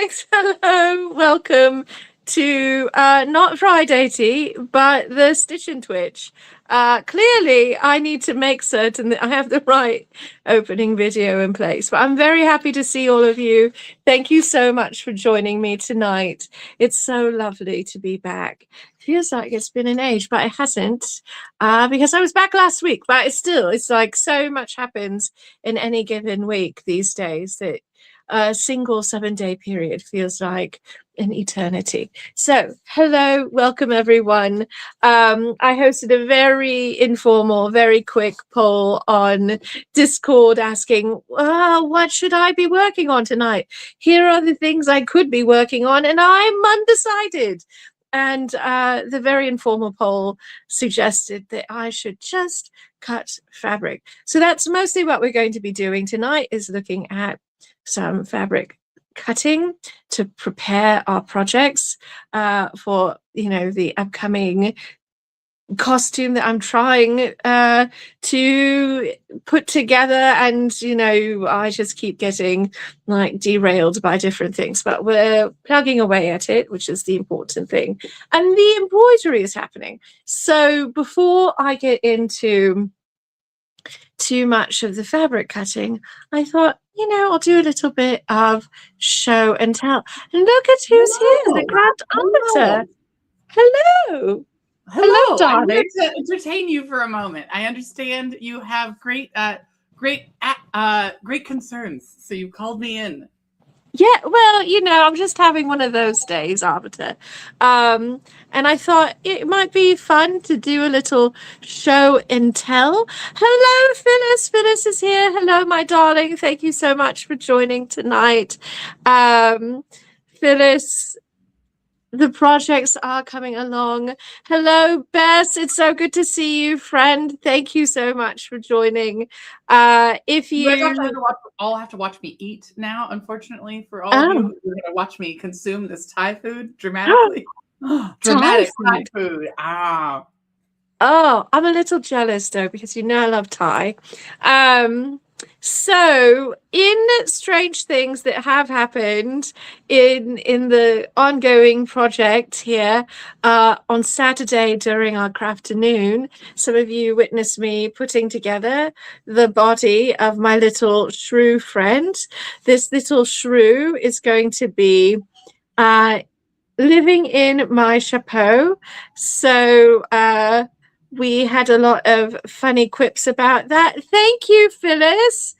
darlings, hello, welcome to not Friday Tea, but the Stitch and Twitch. Clearly, I need to make certain that I have the right opening video in place, but I'm very happy to see all of you. Thank you so much for joining me tonight. It's so lovely to be back. Feels like it's been an age, but it hasn't, because I was back last week, but it's like so much happens in any given week these days that a single 7-day period feels like an eternity. So, hello, welcome everyone. I hosted a very informal, very quick poll on Discord asking, what should I be working on tonight? Here are the things I could be working on, and I'm undecided. And the very informal poll suggested that I should just cut fabric. So that's mostly what we're going to be doing tonight, is looking at some fabric cutting to prepare our projects for the upcoming costume that I'm trying to put together, and I just keep getting like derailed by different things, but we're plugging away at it, which is the important thing, and the embroidery is happening. So before I get into too much of the fabric cutting, I thought, I'll do a little bit of show and tell. And look at who's here, the Grand Arbiter. Hello. Hello, darling. I'm here to entertain you for a moment. I understand you have great concerns, so you called me in. Yeah, well, I'm just having one of those days, Arbiter. And I thought it might be fun to do a little show and tell. Hello, Phyllis. Phyllis is here. Hello, my darling. Thank you so much for joining tonight. Phyllis, the projects are coming along. Hello, Bess. It's so good to see you, friend. Thank you so much for joining. If you guys all have to watch me eat now, unfortunately, for all of you. You're going to watch me consume this Thai food dramatically. Dramatic Thai food. Ah. Oh, I'm a little jealous though, because I love Thai. So in strange things that have happened in the ongoing project here, on Saturday during our crafternoon, some of you witnessed me putting together the body of my little shrew friend. This little shrew is going to be living in my chapeau. So we had a lot of funny quips about that. Thank you, Phyllis.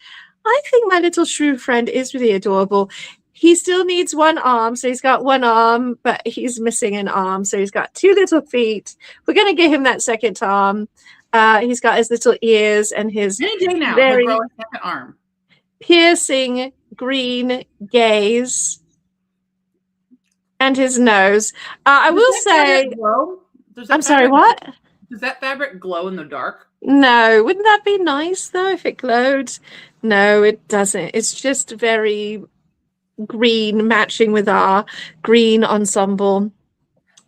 I think my little shrew friend is really adorable. He still needs one arm, so he's got one arm, but he's missing an arm, so he's got 2 little feet. We're going to give him that second arm. He's got his little ears and his very grow a second arm. Piercing green gaze and his nose. I will say, I'm sorry, what? Does that fabric glow in the dark? No. Wouldn't that be nice, though, if it glowed? No, it doesn't. It's just very green, matching with our green ensemble.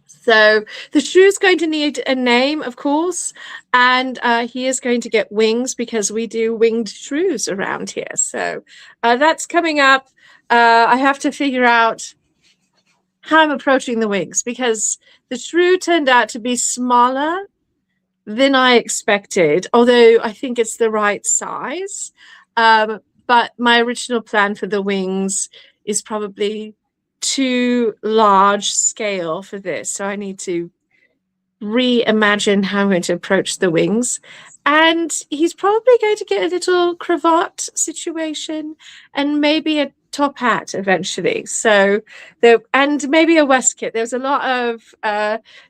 So the shrew's going to need a name, of course, and he is going to get wings, because we do winged shrews around here. So that's coming up. I have to figure out how I'm approaching the wings, because the shrew turned out to be smaller than I expected, although I think it's the right size. But my original plan for the wings is probably too large scale for this. So I need to reimagine how I'm going to approach the wings. And he's probably going to get a little cravat situation and maybe a top hat eventually. So and maybe a waistcoat. There's a lot of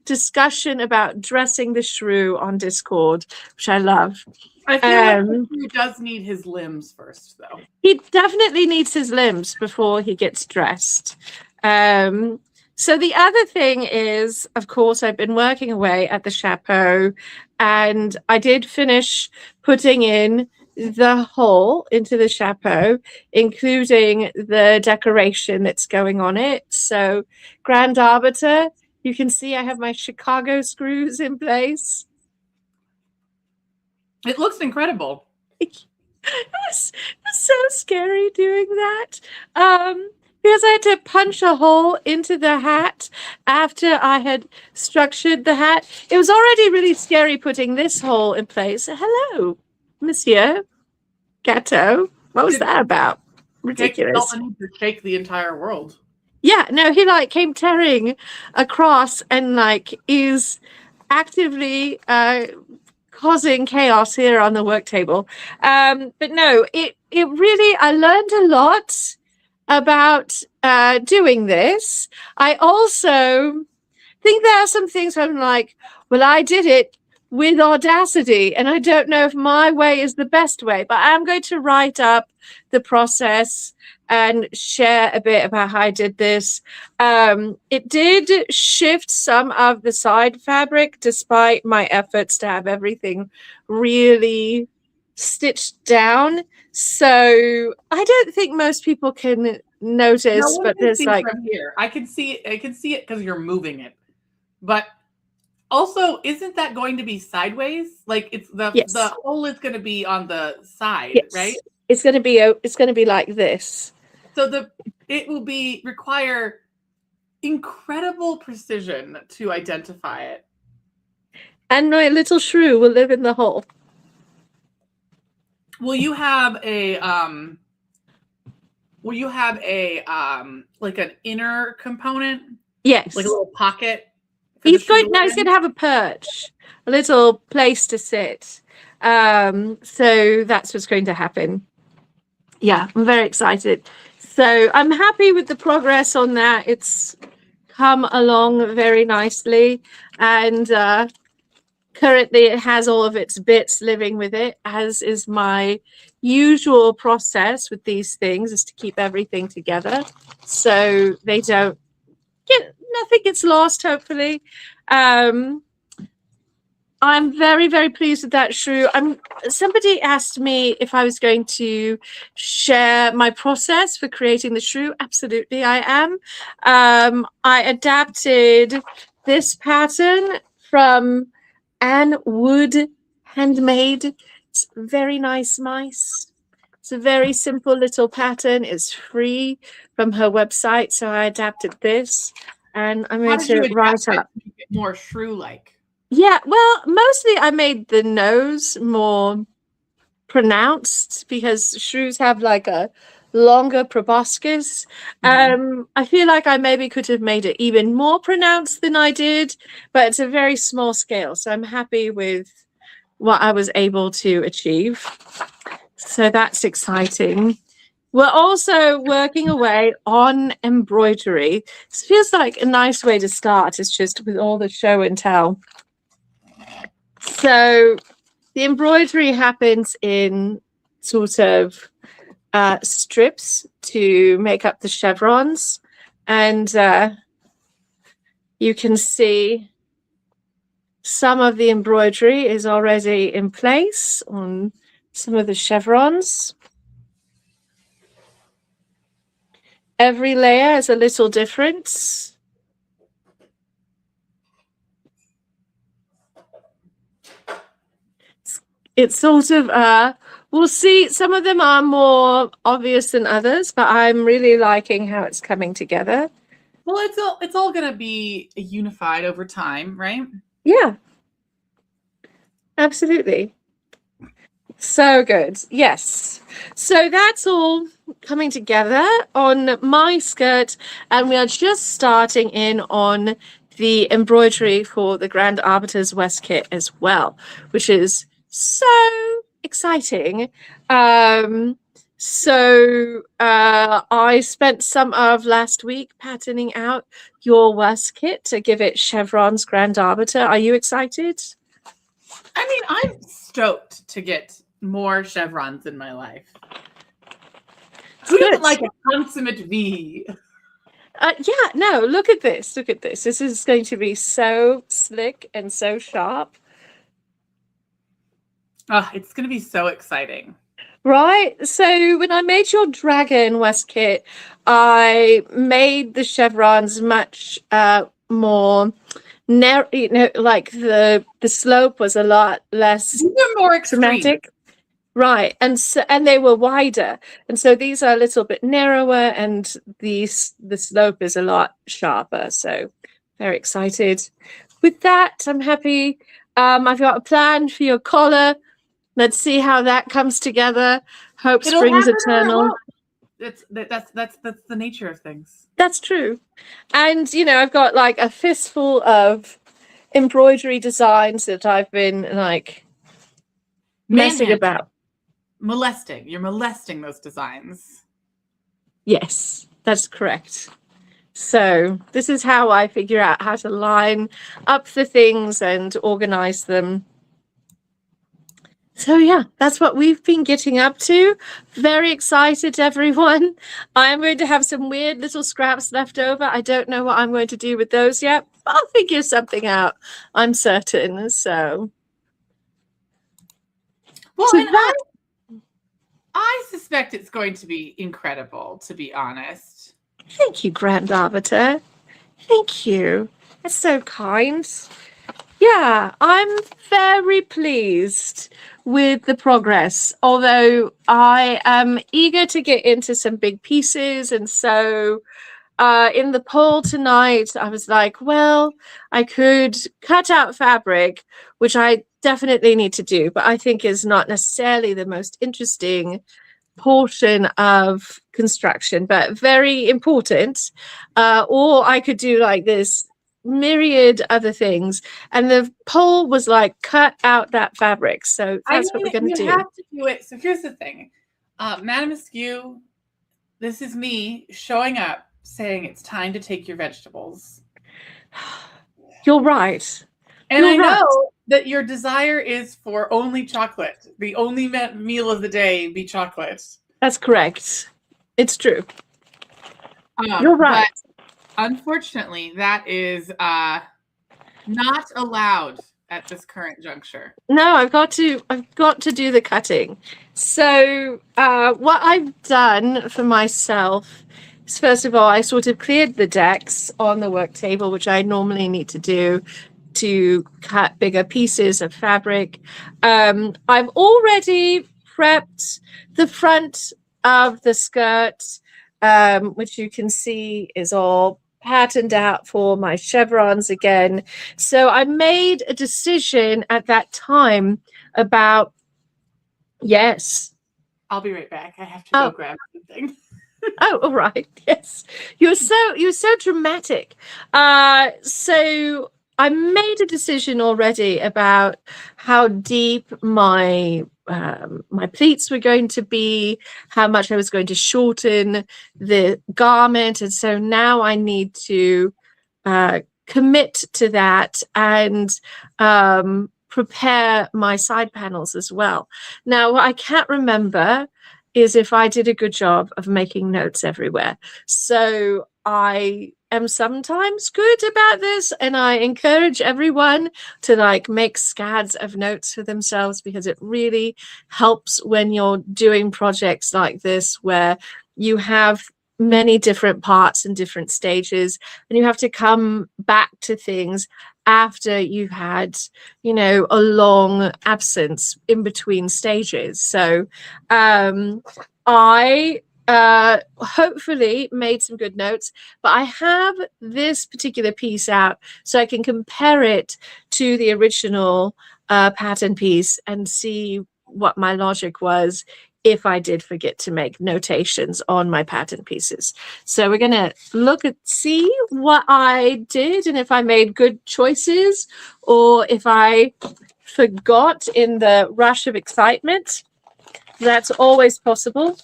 discussion about dressing the shrew on Discord, which I love. I feel like the shrew does need his limbs first, though. He definitely needs his limbs before he gets dressed. So the other thing is, of course, I've been working away at the chapeau, and I did finish putting in the hole into the chapeau, including the decoration that's going on it. So, Grand Arbiter, you can see I have my Chicago screws in place. It looks incredible. It was so scary doing that. because I had to punch a hole into the hat after I had structured the hat. It was already really scary putting this hole in place. Hello, Monsieur Gatto. What was that about? Ridiculous. Felt the need to shake the entire world. Yeah, no, he like came tearing across and like is actively causing chaos here on the work table. But no, it really, I learned a lot about doing this. I also think there are some things where I'm like, well, I did it with audacity, and I don't know if my way is the best way, but I'm going to write up the process and share a bit about how I did this. It did shift some of the side fabric despite my efforts to have everything really stitched down. So I don't think most people can notice, but there's like from here. I can see it because you're moving it. But also, isn't that going to be sideways? Like it's the hole is going to be on the side, right? It's going to be like this. So it will require incredible precision to identify it. And my little shrew will live in the hole. Will you have a like an inner component? Yes. Like a little pocket? He's going to have a perch, a little place to sit. So that's what's going to happen. Yeah, I'm very excited. So I'm happy with the progress on that. It's come along very nicely. And currently it has all of its bits living with it, as is my usual process with these things, is to keep everything together so they don't nothing gets lost, hopefully. I'm very, very pleased with that shrew. Somebody asked me if I was going to share my process for creating the shrew. Absolutely, I am. I adapted this pattern from Anne Wood Handmade. It's very nice mice. It's a very simple little pattern. It's free from her website, so I adapted this, and I'm going to write up more shrew-like. Yeah, well, mostly I made the nose more pronounced because shrews have like a longer proboscis. I feel like I maybe could have made it even more pronounced than I did, but it's a very small scale, so I'm happy with what I was able to achieve. So that's exciting. We're also working away on embroidery. This feels like a nice way to start. It's just with all the show and tell. So the embroidery happens in sort of strips to make up the chevrons. And you can see some of the embroidery is already in place on some of the chevrons. Every layer is a little different. It's sort of, we'll see, some of them are more obvious than others, but I'm really liking how it's coming together. Well, it's all going to be unified over time, right? Yeah, absolutely. So good. Yes. So that's all coming together on my skirt, and we are just starting in on the embroidery for the Grand Arbiter's West kit as well, which is so exciting. I spent some of last week patterning out your West kit to give it chevrons Grand Arbiter. Are you excited? I mean, I'm stoked to get more chevrons in my life. Who doesn't like a consummate V? Yeah, no, look at this. Look at this. This is going to be so slick and so sharp. Oh, it's going to be so exciting. Right. So when I made your dragon West kit, I made the chevrons much more narrow, like the slope was a lot less These are more dramatic. Right. And they were wider. And so these are a little bit narrower and the slope is a lot sharper. So very excited with that. I'm happy. I've got a plan for your collar. Let's see how that comes together. Hope It'll springs happen or it eternal. won't. That's the nature of things. That's true. And I've got like a fistful of embroidery designs that I've been like messing about. Molesting. You're molesting those designs. Yes, that's correct. So this is how I figure out how to line up the things and organize them. So yeah, that's what we've been getting up to. Very excited, everyone. I'm going to have some weird little scraps left over. I don't know what I'm going to do with those yet, but I'll figure something out. I'm certain. So, well, so and that, I suspect it's going to be incredible, to be honest. thank you, Grand Arbiter. Thank you. That's so kind. Yeah, I'm very pleased with the progress, although I am eager to get into some big pieces. And so in the poll tonight, I was like, well, I could cut out fabric, which I definitely need to do, but I think is not necessarily the most interesting portion of construction, but very important. Or I could do like this myriad other things. And the poll was like, cut out that fabric. So that's what we're going to do. You have to do it. So here's the thing. Madam Askew, this is me showing up saying it's time to take your vegetables. You're right. And I know that your desire is for only chocolate. The only meal of the day be chocolate. That's correct. It's true. You're right. But unfortunately, that is not allowed at this current juncture. No, I've got to do the cutting. So what I've done for myself is, first of all, I sort of cleared the decks on the work table, which I normally need to do to cut bigger pieces of fabric. I've already prepped the front of the skirt, which you can see is all patterned out for my chevrons again. So I made a decision at that time about, yes. I'll be right back. I have to go grab something. Oh, all right. Yes. You're so dramatic. So I made a decision already about how deep my pleats were going to be, how much I was going to shorten the garment, and so now I need to commit to that and prepare my side panels as well. Now, what I can't remember is if I did a good job of making notes everywhere. So I am sometimes good about this, and I encourage everyone to like make scads of notes for themselves, because it really helps when you're doing projects like this where you have many different parts and different stages, and you have to come back to things after you've had, a long absence in between stages. So I hopefully made some good notes, but I have this particular piece out so I can compare it to the original pattern piece and see what my logic was if I did forget to make notations on my pattern pieces. So we're going to see what I did and if I made good choices or if I forgot in the rush of excitement. That's always possible.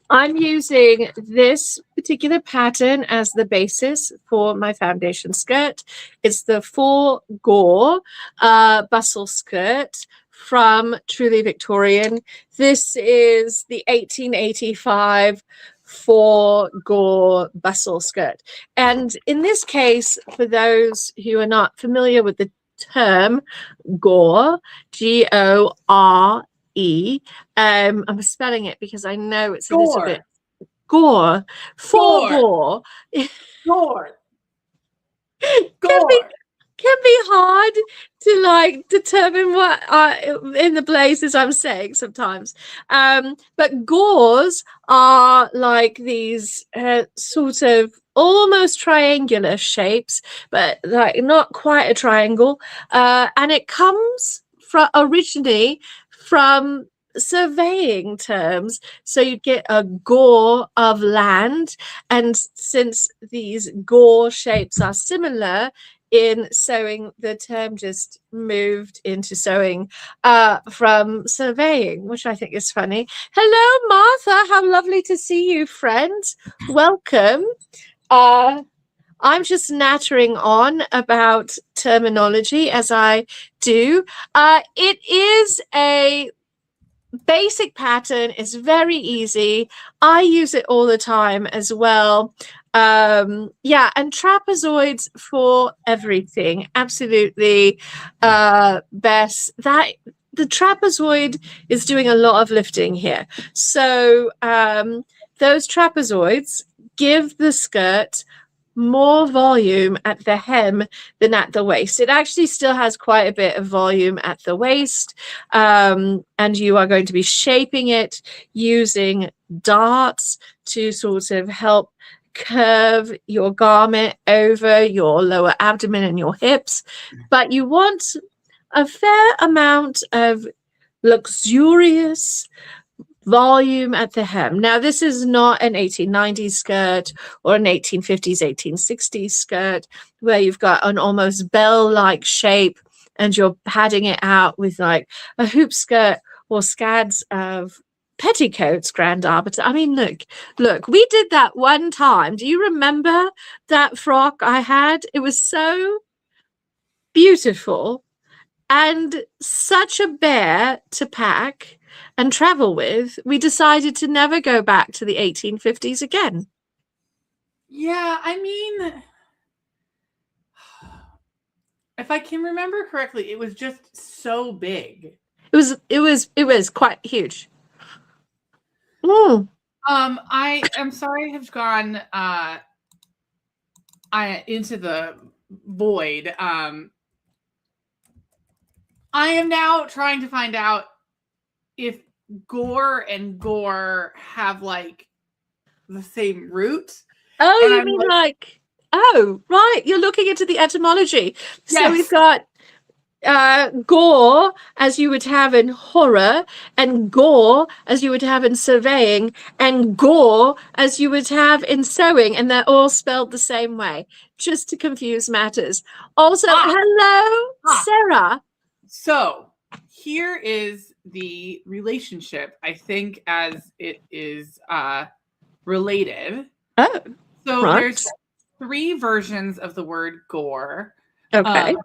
I'm using this particular pattern as the basis for my foundation skirt. It's the 4 Gore bustle skirt from Truly Victorian. This is the 1885 4 Gore bustle skirt. And in this case, for those who are not familiar with the term Gore, Gore, I'm spelling it because I know it's a little bit Gore. For Gore. Gore. Give can be hard to like determine what in the blazes I'm saying sometimes. But gores are like these sort of almost triangular shapes, but like not quite a triangle. And it comes from originally from surveying terms. So you'd get a gore of land, and since these gore shapes are similar in sewing, the term just moved into sewing from surveying, which I think is funny. Hello, Martha. How lovely to see you, friend. Welcome. I'm just nattering on about terminology as I do. It is a basic pattern. It's very easy. I use it all the time as well. Yeah, and trapezoids for everything. Absolutely. Bess, that the trapezoid is doing a lot of lifting here. So those trapezoids give the skirt more volume at the hem than at the waist. It actually still has quite a bit of volume at the waist, and you are going to be shaping it using darts to sort of help curve your garment over your lower abdomen and your hips. But you want a fair amount of luxurious volume at the hem. Now, this is not an 1890s skirt or an 1850s, 1860s skirt where you've got an almost bell-like shape and you're padding it out with like a hoop skirt or scads of petticoats, grand arbiter. I mean, look, we did that one time. Do you remember that frock I had? It was so beautiful and such a bear to pack and travel with, we decided to never go back to the 1850s again. Yeah, I mean, if I can remember correctly, it was just so big. It was quite huge. Mm. I am sorry I have gone into the void. I am now trying to find out if gore and gore have like the same root. Oh, and you mean like, oh, right. You're looking into the etymology. Yes. So we've got gore as you would have in horror, and gore as you would have in surveying, and gore as you would have in sewing, and they're all spelled the same way, just to confuse matters. Also, hello, Sarah. So here is the relationship, I think, as it is related. Oh, so right. There's 3 versions of the word gore. Okay.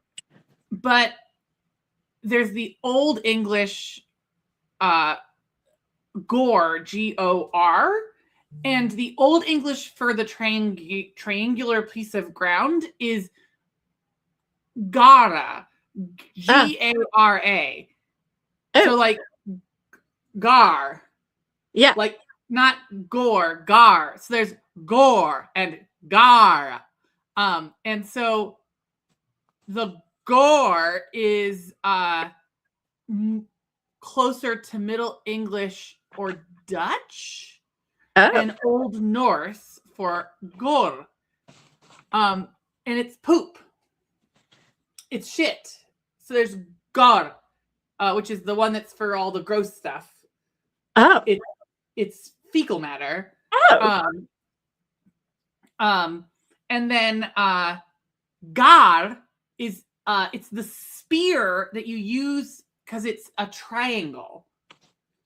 But there's the Old English gore, G-O-R, and the Old English for the triangular piece of ground is gara, G-A-R-A. So like gar. Yeah. Like not gore, gar. So there's gore and gar. And so the gore is closer to Middle English or Dutch and Old Norse for gore. And it's poop. It's shit. So there's gore, which is the one that's for all the gross stuff. Oh. It's fecal matter. Oh. And then gar is it's the spear that you use because it's a triangle.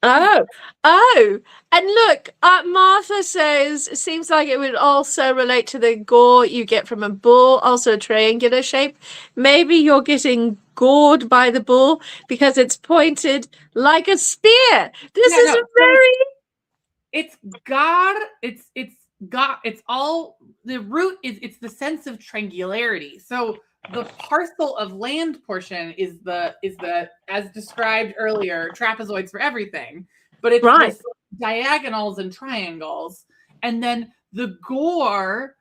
Oh, and look, Martha says it seems like it would also relate to the gore you get from a bull, also a triangular shape. Maybe you're getting gored by the bull because it's pointed like a spear. This is a very... It's gar. It's gar. It's all the root is. It's the sense of triangularity. So the parcel of land portion is the as described earlier trapezoids for everything, but it's right. The diagonals and triangles, and then the gore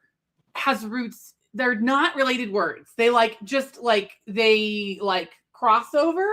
has roots they're not related words. They they cross over,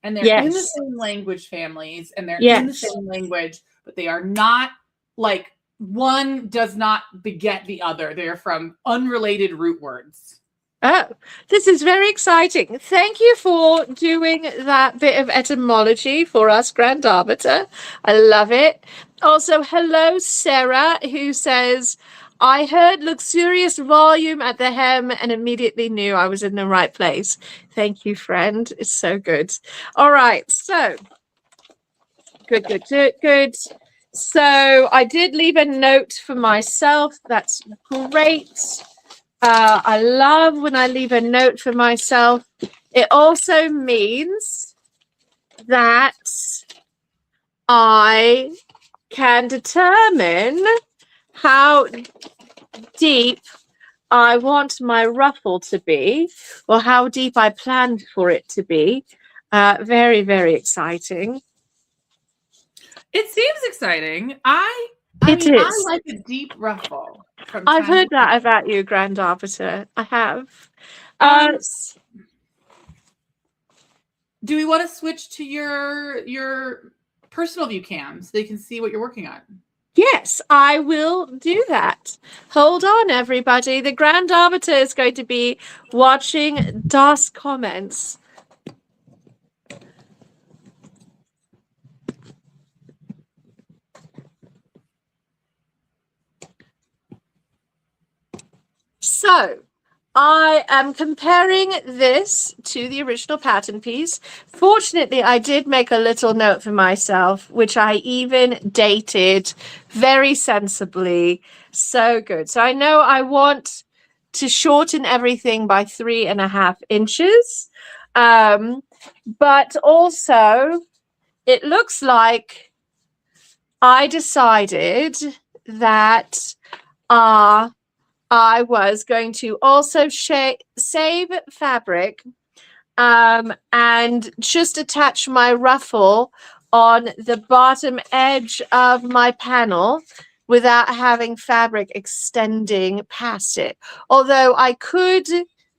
and they're in the Yes. same language families, and they're in the Yes. same language, but they are not like one does not beget the other. They're from unrelated root words. Oh, this is very exciting. Thank you for doing that bit of etymology for us, Grand Arbiter. I love it. Also, hello, Sarah, who says, I heard luxurious volume at the hem and immediately knew I was in the right place. Thank you, friend. It's so good. All right. So, good. So, I did leave a note for myself. That's great. I love when I leave a note for myself. It also means that I can determine how deep I want my ruffle to be, or how deep I planned for it to be. Very, very exciting. It seems exciting. I It mean, I is. like a deep ruffle. I've heard that about you, Grand Arbiter. I have. Do we want to switch to your personal view cam so they can see what you're working on? Yes, I will do that. Hold on, everybody. The Grand Arbiter is going to be watching DOS comments. So, I am comparing this to the original pattern piece. Fortunately, I did make a little note for myself, which I even dated very sensibly. So good. So I know I want to shorten everything by 3.5 inches. But also, it looks like I decided that I was going to also save fabric and just attach my ruffle on the bottom edge of my panel without having fabric extending past it. Although I could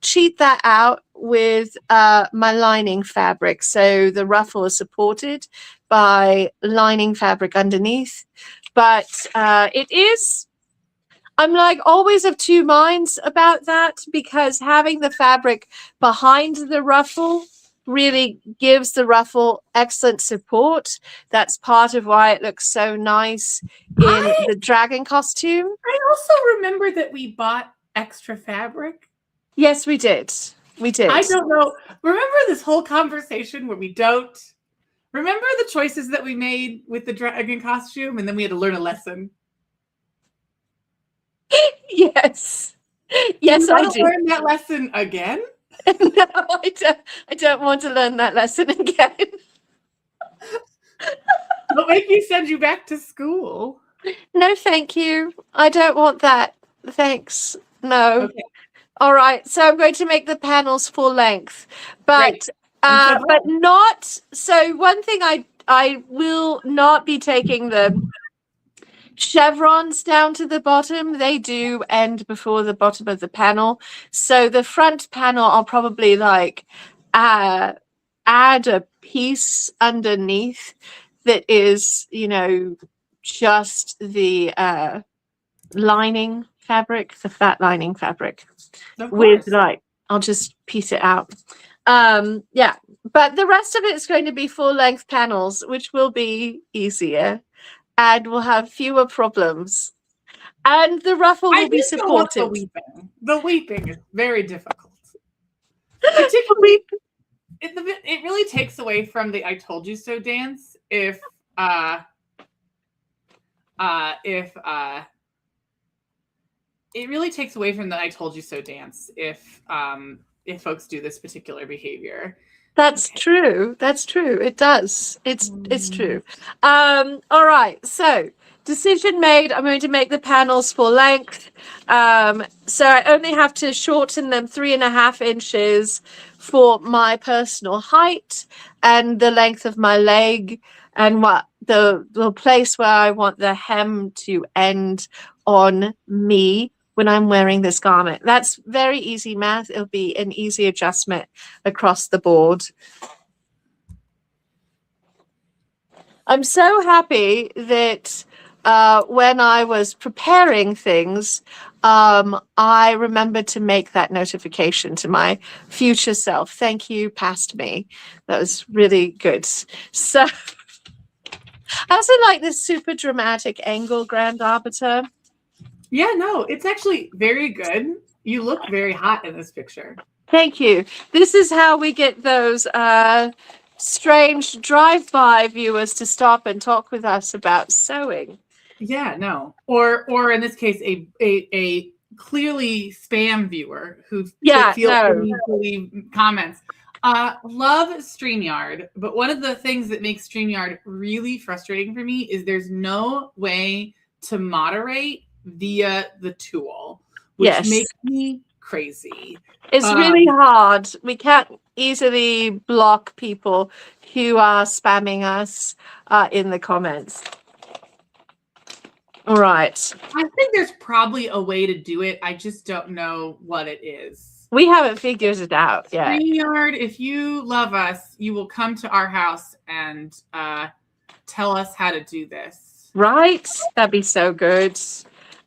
cheat that out with my lining fabric. So the ruffle is supported by lining fabric underneath. But it is... I'm like always of two minds about that, because having the fabric behind the ruffle really gives the ruffle excellent support. That's part of why it looks so nice in the dragon costume. I also remember that we bought extra fabric. Yes, we did. We did. I don't know. Remember this whole conversation where we don't remember the choices that we made with the dragon costume, and then we had to learn a lesson. Yes. Yes, I do. Learn that lesson again? No, I don't want to learn that lesson again. It'll make me send you back to school. No, thank you. I don't want that. Thanks. No. Okay. All right. So I'm going to make the panels full length, but but not. So one thing I will not be taking the chevrons down to the bottom. They do end before the bottom of the panel. So the front panel, I'll probably like add a piece underneath that is, you know, just the lining fabric, the fat lining fabric with like, I'll just piece it out. Yeah, but the rest of it is going to be full length panels, which will be easier. And we'll have fewer problems. And the ruffle will be supported. The weeping is very difficult. Particularly, it really takes away from the "I told you so" dance. It really takes away from the "I told you so" dance if folks do this particular behavior. That's true. That's true. It does. It's true. All right. So decision made. I'm going to make the panels full length. So I only have to shorten them 3.5 inches for my personal height and the length of my leg, and what the place where I want the hem to end on me when I'm wearing this garment. That's very easy math. It'll be an easy adjustment across the board. I'm so happy that when I was preparing things, I remembered to make that notification to my future self. Thank you, past me. That was really good. So I also like this super dramatic angle, Grand Arbiter. Yeah, no, it's actually very good. You look very hot in this picture. Thank you. This is how we get those strange drive-by viewers to stop and talk with us about sewing. Yeah, no. Or in this case, a clearly spam viewer who feels the need to leave comments. Love StreamYard, but one of the things that makes StreamYard really frustrating for me is there's no way to moderate via the tool, which makes me crazy. It's really hard. We can't easily block people who are spamming us in the comments. All right. I think there's probably a way to do it. I just don't know what it is. We haven't figured it out yet. StreamYard, if you love us, you will come to our house and tell us how to do this. Right? That'd be so good.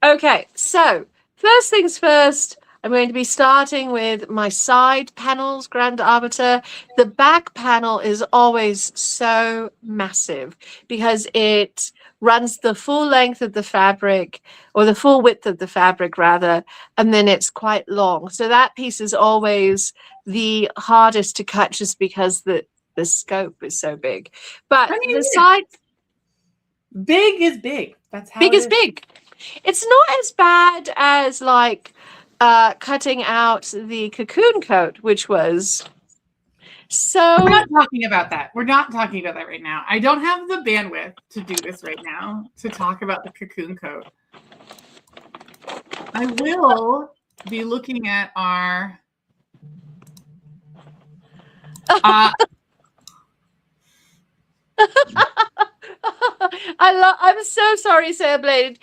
Okay, so first things first, I'm going to be starting with my side panels, Grand Arbiter. The back panel is always so massive because it runs the full length of the fabric, or the full width of the fabric rather, and then it's quite long. So that piece is always the hardest to cut just because the scope is so big. But the side... Big is big. That's how big is big. It's not as bad as like cutting out the cocoon coat, which was so... We're not talking about that. We're not talking about that right now. I don't have the bandwidth to do this right now, to talk about the cocoon coat. I will be looking at our... I'm so sorry, Sarah Blade.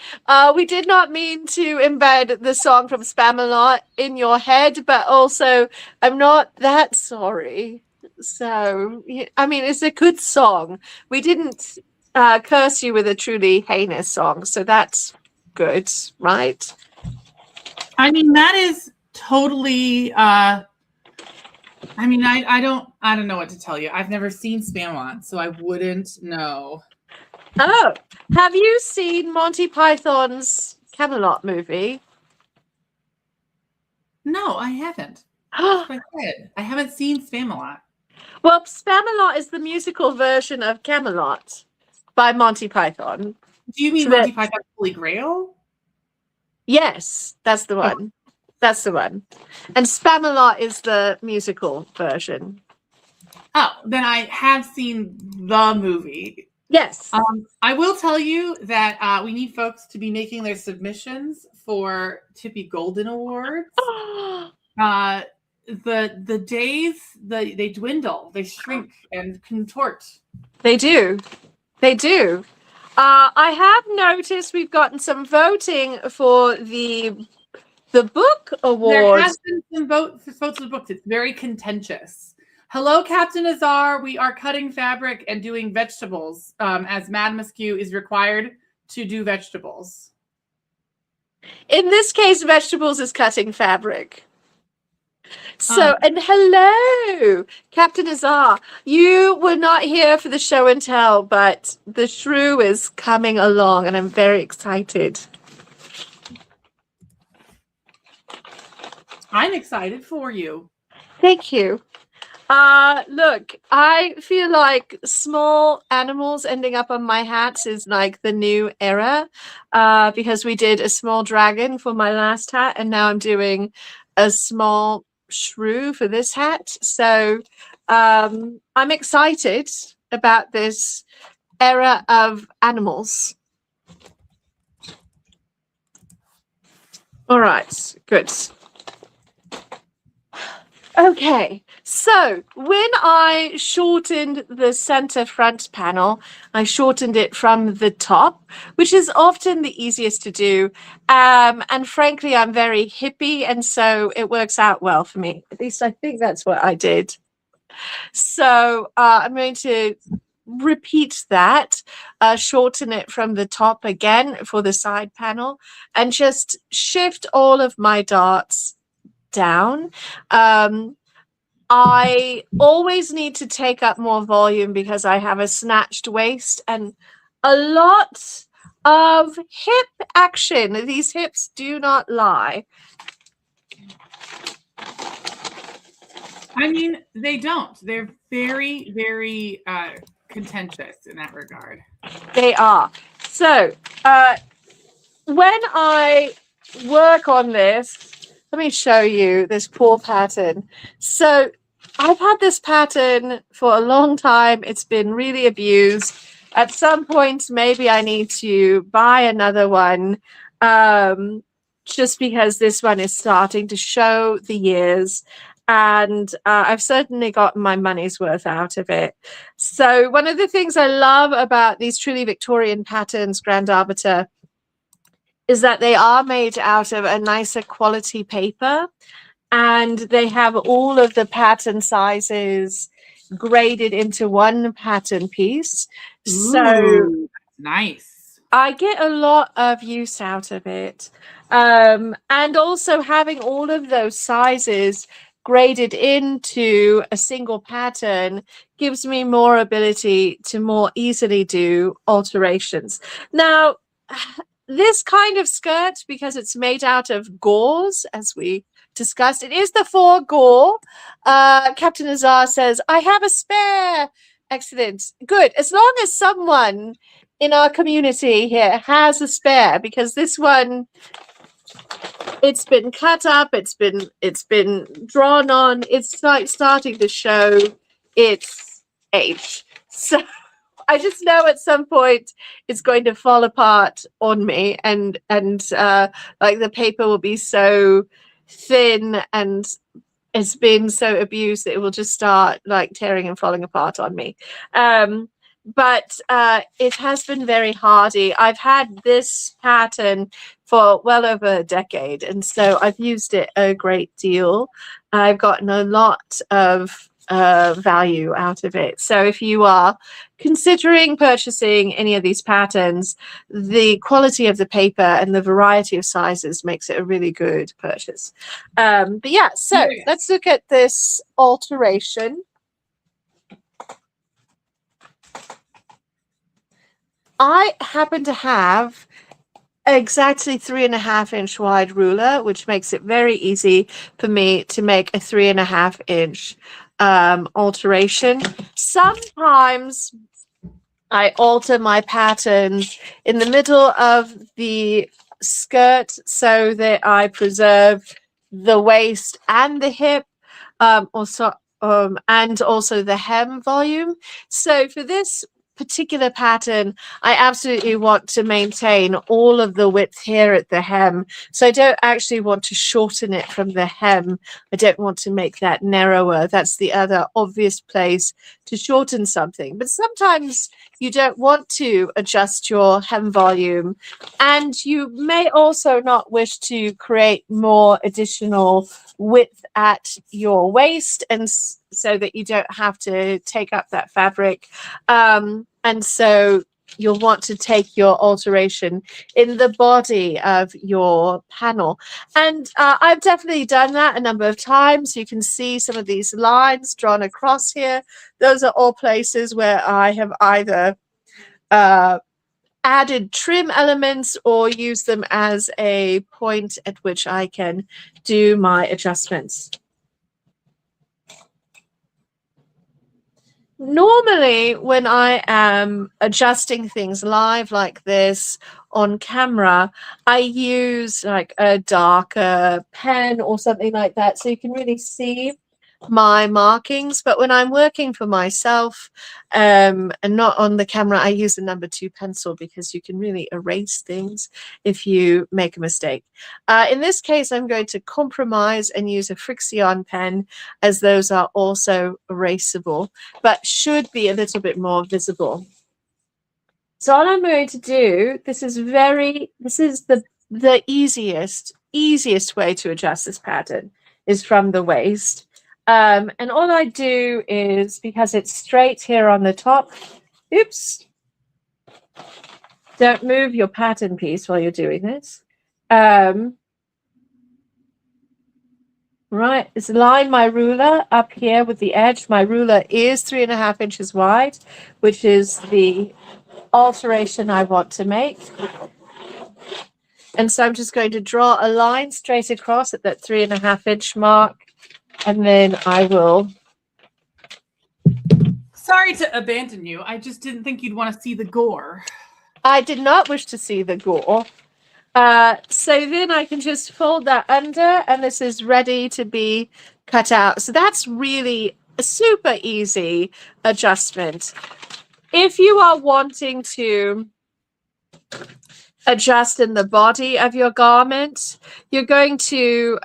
We did not mean to embed the song from Spamalot in your head, but also I'm not that sorry. So, I mean, it's a good song. We didn't curse you with a truly heinous song, so that's good, right? I mean, that is totally... I mean, I don't know what to tell you. I've never seen Spamalot, so I wouldn't know. Oh, have you seen Monty Python's Camelot movie? No, I haven't. I haven't seen Spamalot. Well, Spamalot is the musical version of Camelot by Monty Python. Do you mean Monty Python's Holy Grail? Yes, that's the one. That's the one. And Spamalot is the musical version. Oh, then I have seen the movie. Yes. I will tell you that we need folks to be making their submissions for Tippy Golden Awards. The days, they dwindle, they shrink and contort. They do. They do. I have noticed we've gotten some voting for the book award. There has been some votes for the books. It's very contentious. Hello, Captain Azar. We are cutting fabric and doing vegetables, as Madame Askew is required to do vegetables. In this case, vegetables is cutting fabric. So, and hello, Captain Azar. You were not here for the show and tell, but the shrew is coming along, and I'm very excited. I'm excited for you. Thank you. Look, I feel like small animals ending up on my hats is like the new era, because we did a small dragon for my last hat, and now I'm doing a small shrew for this hat. So I'm excited about this era of animals. All right, good. Okay, so when I shortened the center front panel, I shortened it from the top, which is often the easiest to do. And frankly, I'm very hippie, and so it works out well for me. At least I think that's what I did. So I'm going to repeat that, shorten it from the top again for the side panel, and just shift all of my darts down. I always need to take up more volume because I have a snatched waist and a lot of hip action. These hips do not lie. I mean, they don't. They're very, very contentious in that regard. They are. So, when I work on this, let me show you this poor pattern. So, I've had this pattern for a long time. It's been really abused. At some point, maybe I need to buy another one, just because this one is starting to show the years. And I've certainly gotten my money's worth out of it. So one of the things I love about these truly Victorian patterns, Grand Arbiter, is that they are made out of a nicer quality paper, and they have all of the pattern sizes graded into one pattern piece. So Ooh, nice. I get a lot of use out of it. And also having all of those sizes graded into a single pattern gives me more ability to more easily do alterations. Now, this kind of skirt, because it's made out of gauze, as we discussed, it is the 4 gore. Captain Azar says, I have a spare. Excellent. Good. As long as someone in our community here has a spare, because this one, it's been cut up, it's been drawn on, it's like starting to show its age. So I just know at some point it's going to fall apart on me, and like the paper will be so thin and it's been so abused that it will just start like tearing and falling apart on me. But it has been very hardy. I've had this pattern for well over a decade, and so I've used it a great deal. I've gotten a lot of value out of it. So if you are considering purchasing any of these patterns, the quality of the paper and the variety of sizes makes it a really good purchase. But yeah, so let's look at this alteration. I happen to have exactly 3.5-inch wide ruler, which makes it very easy for me to make a 3.5-inch alteration. Sometimes I alter my patterns in the middle of the skirt so that I preserve the waist and the hip, and also the hem volume. So for this particular pattern, I absolutely want to maintain all of the width here at the hem. So I don't actually want to shorten it from the hem. I don't want to make that narrower. That's the other obvious place to shorten something. But sometimes you don't want to adjust your hem volume, and you may also not wish to create more additional width at your waist, and so that you don't have to take up that fabric. And so you'll want to take your alteration in the body of your panel. And I've definitely done that a number of times. You can see some of these lines drawn across here. Those are all places where I have either added trim elements or use them as a point at which I can do my adjustments. Normally, when I am adjusting things live like this on camera, I use like a darker pen or something like that, so you can really see my markings, but when I'm working for myself and not on the camera, I use a number 2 pencil because you can really erase things if you make a mistake. In this case, I'm going to compromise and use a Frixion pen, as those are also erasable, but should be a little bit more visible. So all I'm going to do, this is the easiest way to adjust this pattern is from the waist. And all I do is, because it's straight here on the top, oops, don't move your pattern piece while you're doing this. Right, is line my ruler up here with the edge. My ruler is 3.5 inches wide, which is the alteration I want to make. And so I'm just going to draw a line straight across at that 3.5 inch mark, and then I will. Sorry to abandon you. I just didn't think you'd want to see the gore. I did not wish to see the gore. So then I can just fold that under, and this is ready to be cut out. So that's really a super easy adjustment. If you are wanting to adjust in the body of your garment, you're going to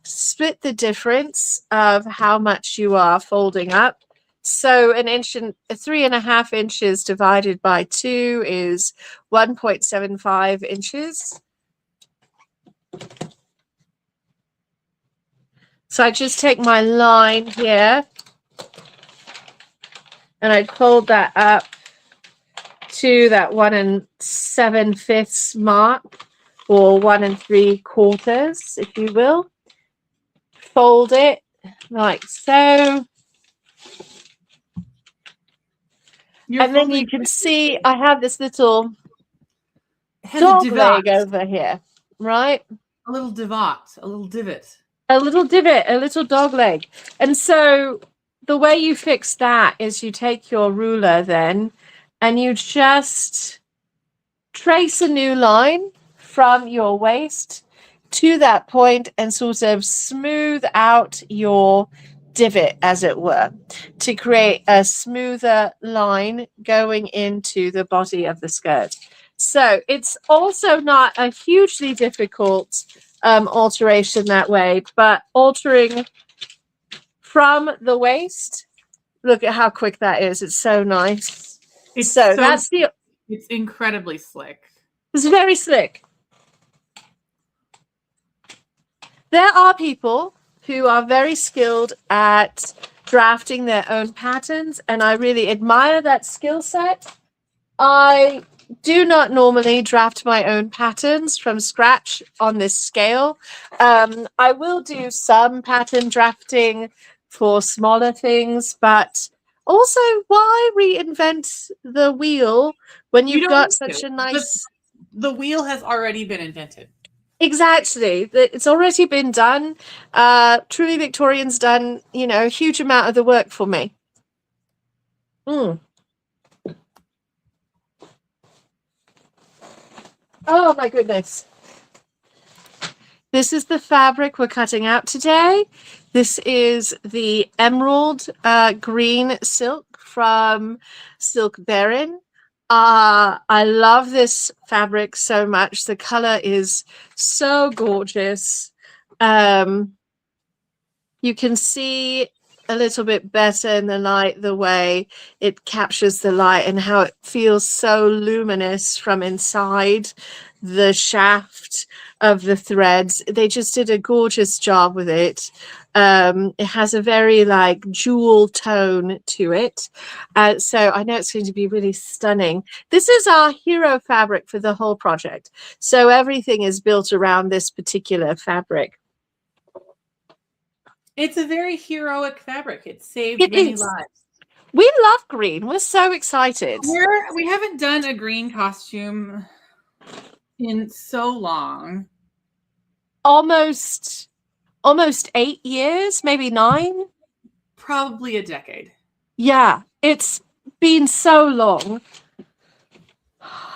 split the difference of how much you are folding up. So 3.5 inches divided by 2 is 1.75 inches. So I just take my line here and I fold that up to that 1 7/5 mark, or 1 3/4, if you will. Fold it like so. And then you can see I have this little dog leg over here, right? A little divot, a little divot. A little divot, a little dog leg. And so the way you fix that is you take your ruler then and you just trace a new line from your waist to that point and sort of smooth out your divot, as it were, to create a smoother line going into the body of the skirt. So it's also not a hugely difficult alteration that way, but altering from the waist, look at how quick that is. It's so nice. It's incredibly slick. It's very slick. There are people who are very skilled at drafting their own patterns, and I really admire that skill set. I do not normally draft my own patterns from scratch on this scale. I will do some pattern drafting for smaller things, but also, why reinvent the wheel when you've got such a nice... The wheel has already been invented. Exactly. It's already been done. Truly Victorian's done, a huge amount of the work for me. Oh my goodness. This is the fabric we're cutting out today. This is the emerald green silk from Silk Baron. I love this fabric so much. The color is so gorgeous. You can see a little bit better in the light the way it captures the light and how it feels so luminous from inside the shaft of the threads. They just did a gorgeous job with it. It has a very jewel tone to it. So I know it's going to be really stunning. This is our hero fabric for the whole project. So everything is built around this particular fabric. It's a very heroic fabric. It saved many lives. We love green. We're so excited. We haven't done a green costume in so long. Almost 8 years, maybe 9. Probably a decade. Yeah, it's been so long.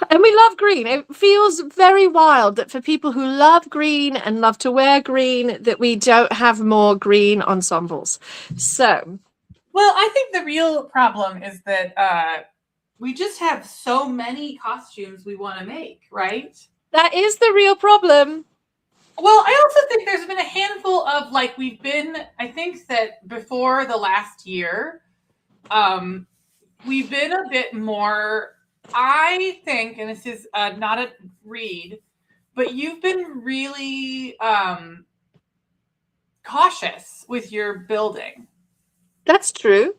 And we love green. It feels very wild that for people who love green and love to wear green, that we don't have more green ensembles. So, well, I think the real problem is that we just have so many costumes we want to make, right? that is the real problem. Well, I also think there's been a handful of like I think that before the last year, we've been a bit more, I think, and this is not a read, but you've been really cautious with your building. That's true.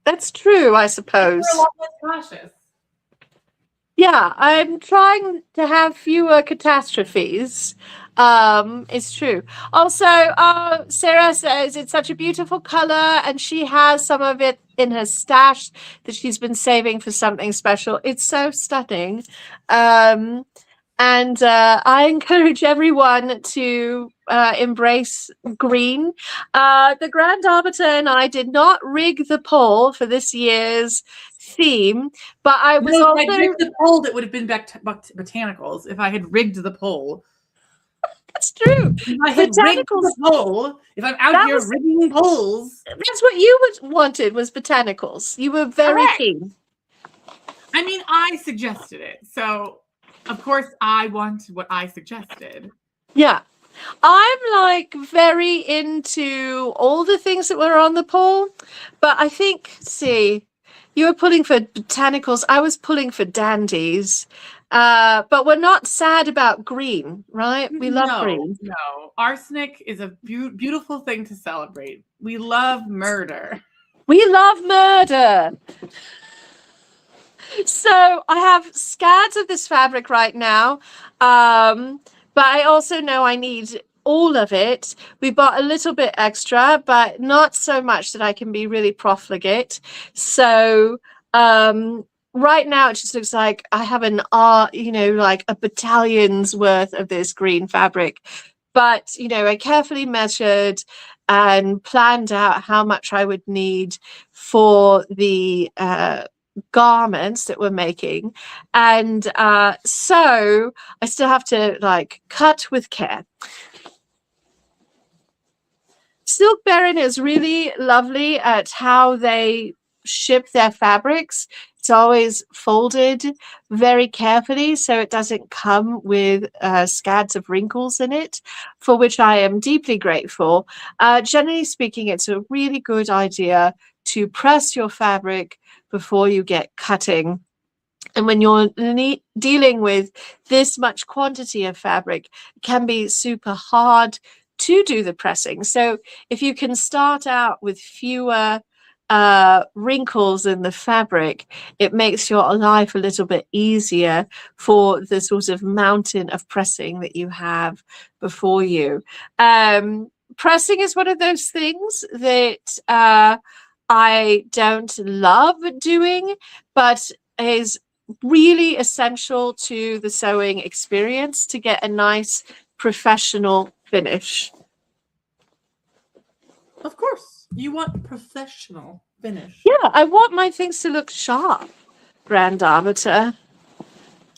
That's true, I You're suppose. a lot less cautious. Yeah, I'm trying to have fewer catastrophes. It's true. Also, Sarah says it's such a beautiful color, and she has some of it in her stash that she's been saving for something special. It's so stunning. And I encourage everyone to embrace green. The Grand Arbiter and I did not rig the poll for this year's theme, but I was No, also. if I'd rigged the poll, it would have been botanicals. If I had rigged the poll. That's true. If I had rigged the poll, if I'm out here rigging polls. That's what you wanted, was botanicals. You were very keen. I mean, I suggested it. So, of course, I want what I suggested. Yeah. I'm like very into all the things that were on the poll, but I think, see, you were pulling for botanicals. I was pulling for dandies. But we're not sad about green, right? We love green. No, arsenic is a beautiful thing to celebrate. We love murder. We love murder. So I have scads of this fabric right now, but I also know I need all of it. We bought a little bit extra, but not so much that I can be really profligate. So right now it just looks like I have like a battalion's worth of this green fabric. But, I carefully measured and planned out how much I would need for the garments that we're making, and so I still have to cut with care. Silk Baron is really lovely at how they ship their fabrics. It's always folded very carefully so it doesn't come with scads of wrinkles in it, for which I am deeply grateful. Generally speaking, it's a really good idea to press your fabric before you get cutting. And when you're dealing with this much quantity of fabric, it can be super hard to do the pressing. So if you can start out with fewer wrinkles in the fabric, it makes your life a little bit easier for the sort of mountain of pressing that you have before you. Pressing is one of those things that I don't love doing, but is really essential to the sewing experience to get a nice professional finish. Of course, you want professional finish. Yeah, I want my things to look sharp, Grand Arbiter.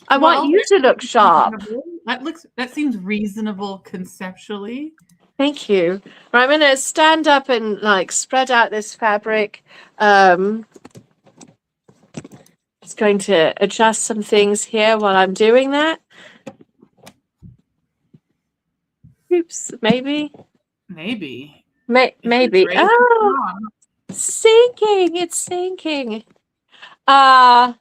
I want you to look sharp. That seems reasonable conceptually. Thank you. Right, I'm going to stand up and spread out this fabric. Just going to adjust some things here while I'm doing that. Oops, maybe. Maybe. Maybe. Oh, sinking. It's sinking. Oh,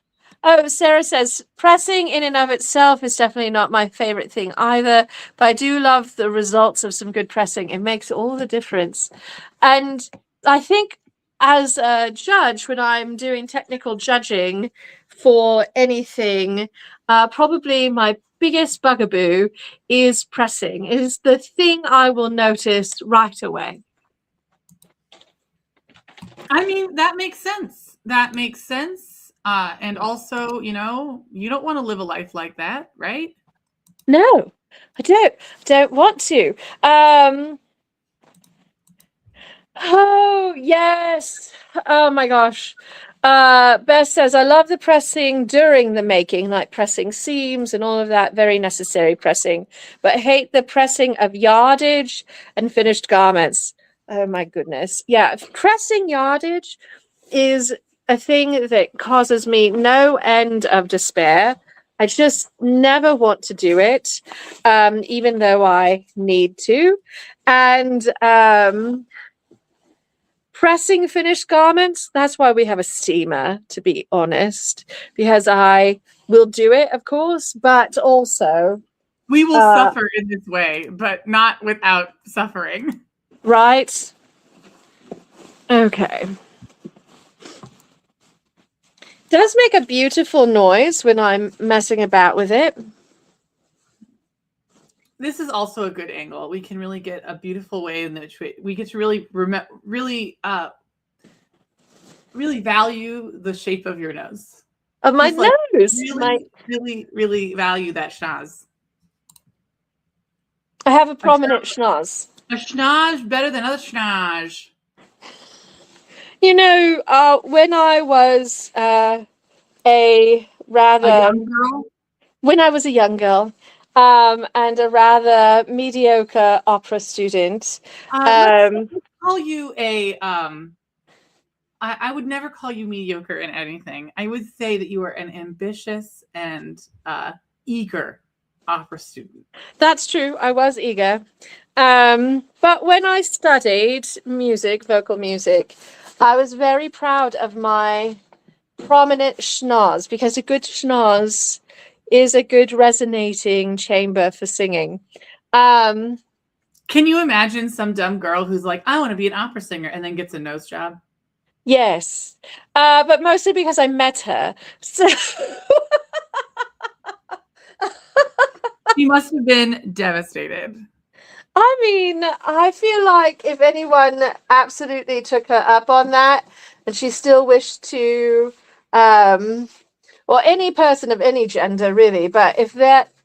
Sarah says, pressing in and of itself is definitely not my favorite thing either, but I do love the results of some good pressing. It makes all the difference. And I think as a judge, when I'm doing technical judging for anything, probably my biggest bugaboo is pressing. It is the thing I will notice right away. I mean, that makes sense. That makes sense. And also, you don't want to live a life like that, right? No, I don't want to. Oh, yes. Oh my gosh. Beth says, I love the pressing during the making, like pressing seams and all of that, very necessary pressing, but hate the pressing of yardage and finished garments. Oh my goodness. Yeah, pressing yardage is a thing that causes me no end of despair. I just never want to do it, even though I need to. And pressing finished garments, that's why we have a steamer, to be honest, because I will do it, of course, but also we will suffer in this way, but not without suffering. Right. Okay. Does make a beautiful noise when I'm messing about with it. This is also a good angle. We can really get a beautiful way in which we get to really really value the shape of your nose. Of my nose. Really value that schnoz. I have a prominent schnoz. A schnoz better than other schnoz. You know, when I was a young girl? When I was a young girl, and a rather mediocre opera student. Let's call you a I would never call you mediocre in anything. I would say that you are an ambitious and eager opera student. That's true. I was eager. But when I studied music, vocal music, I was very proud of my prominent schnoz, because a good schnoz is a good resonating chamber for singing. Can you imagine some dumb girl who's like, I want to be an opera singer, and then gets a nose job? Yes, but mostly because I met her. So she must have been devastated. I mean, I feel like if anyone absolutely took her up on that, and she still wished to, or any person of any gender really, but if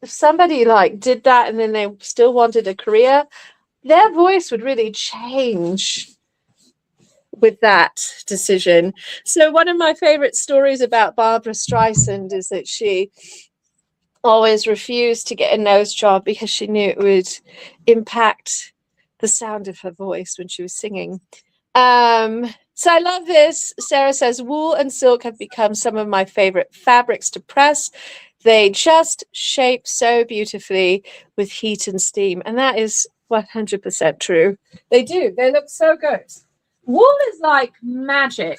somebody like did that and then they still wanted a career, their voice would really change with that decision. So one of my favorite stories about Barbara Streisand is that she always refused to get a nose job because she knew it would impact the sound of her voice when she was singing. So I love this. Sarah says, wool and silk have become some of my favorite fabrics to press. They just shape so beautifully with heat and steam. And that is 100% true. They do. They look so good. Wool is like magic.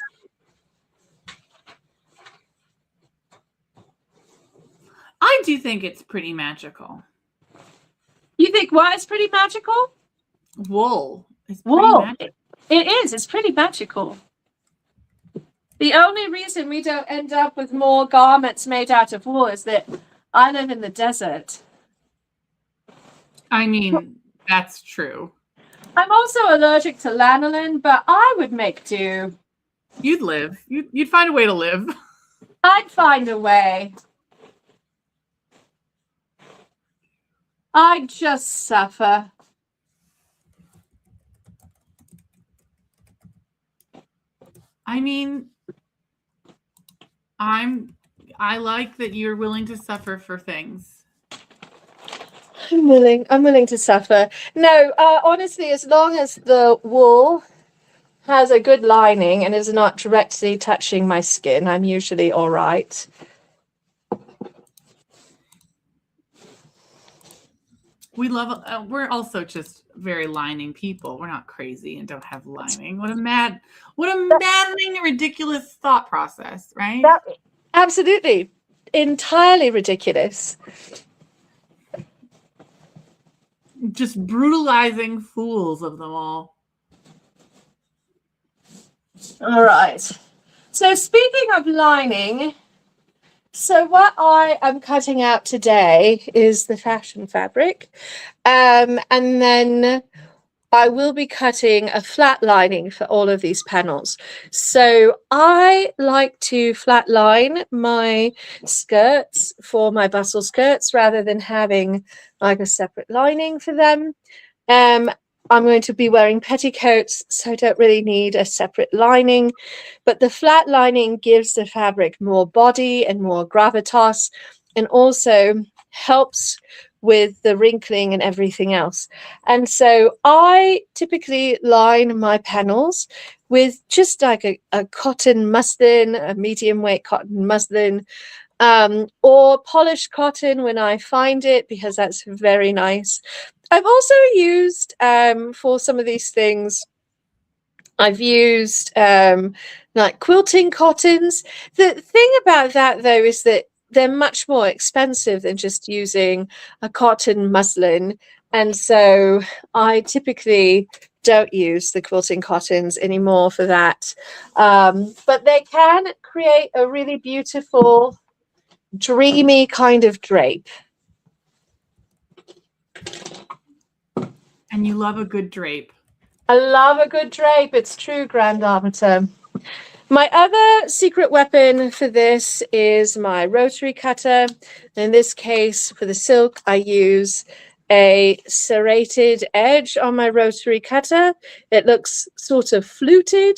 I do think it's pretty magical. You think what is pretty magical? Wool. Wool. It is. It's pretty magical. The only reason we don't end up with more garments made out of wool is that I live in the desert. I mean, that's true. I'm also allergic to lanolin, but I would make do. You'd live. You'd find a way to live. I'd find a way. I'd just suffer. I mean, I like that you're willing to suffer for things. I'm willing to suffer. No, honestly, as long as the wool has a good lining and is not directly touching my skin, I'm usually all right. We love, we're also just very lining people. We're not crazy and don't have lining. What a maddening, ridiculous thought process, right? Absolutely. Entirely ridiculous. Just brutalizing fools of them all. All right. So speaking of lining, so what I am cutting out today is the fashion fabric. And then I will be cutting a flat lining for all of these panels. So I like to flat line my skirts for my bustle skirts rather than having like a separate lining for them. I'm going to be wearing petticoats, so I don't really need a separate lining. But the flat lining gives the fabric more body and more gravitas, and also helps with the wrinkling and everything else. And so I typically line my panels with just like a cotton muslin, a medium weight cotton muslin, or polished cotton when I find it, because that's very nice. I've also used for some of these things, I've used like quilting cottons. The thing about that, though, is that they're much more expensive than just using a cotton muslin. And so I typically don't use the quilting cottons anymore for that. But they can create a really beautiful, dreamy kind of drape. And you love a good drape. I love a good drape. It's true, Grand Arbiter. My other secret weapon for this is my rotary cutter. In this case, for the silk, I use a serrated edge on my rotary cutter. It looks sort of fluted,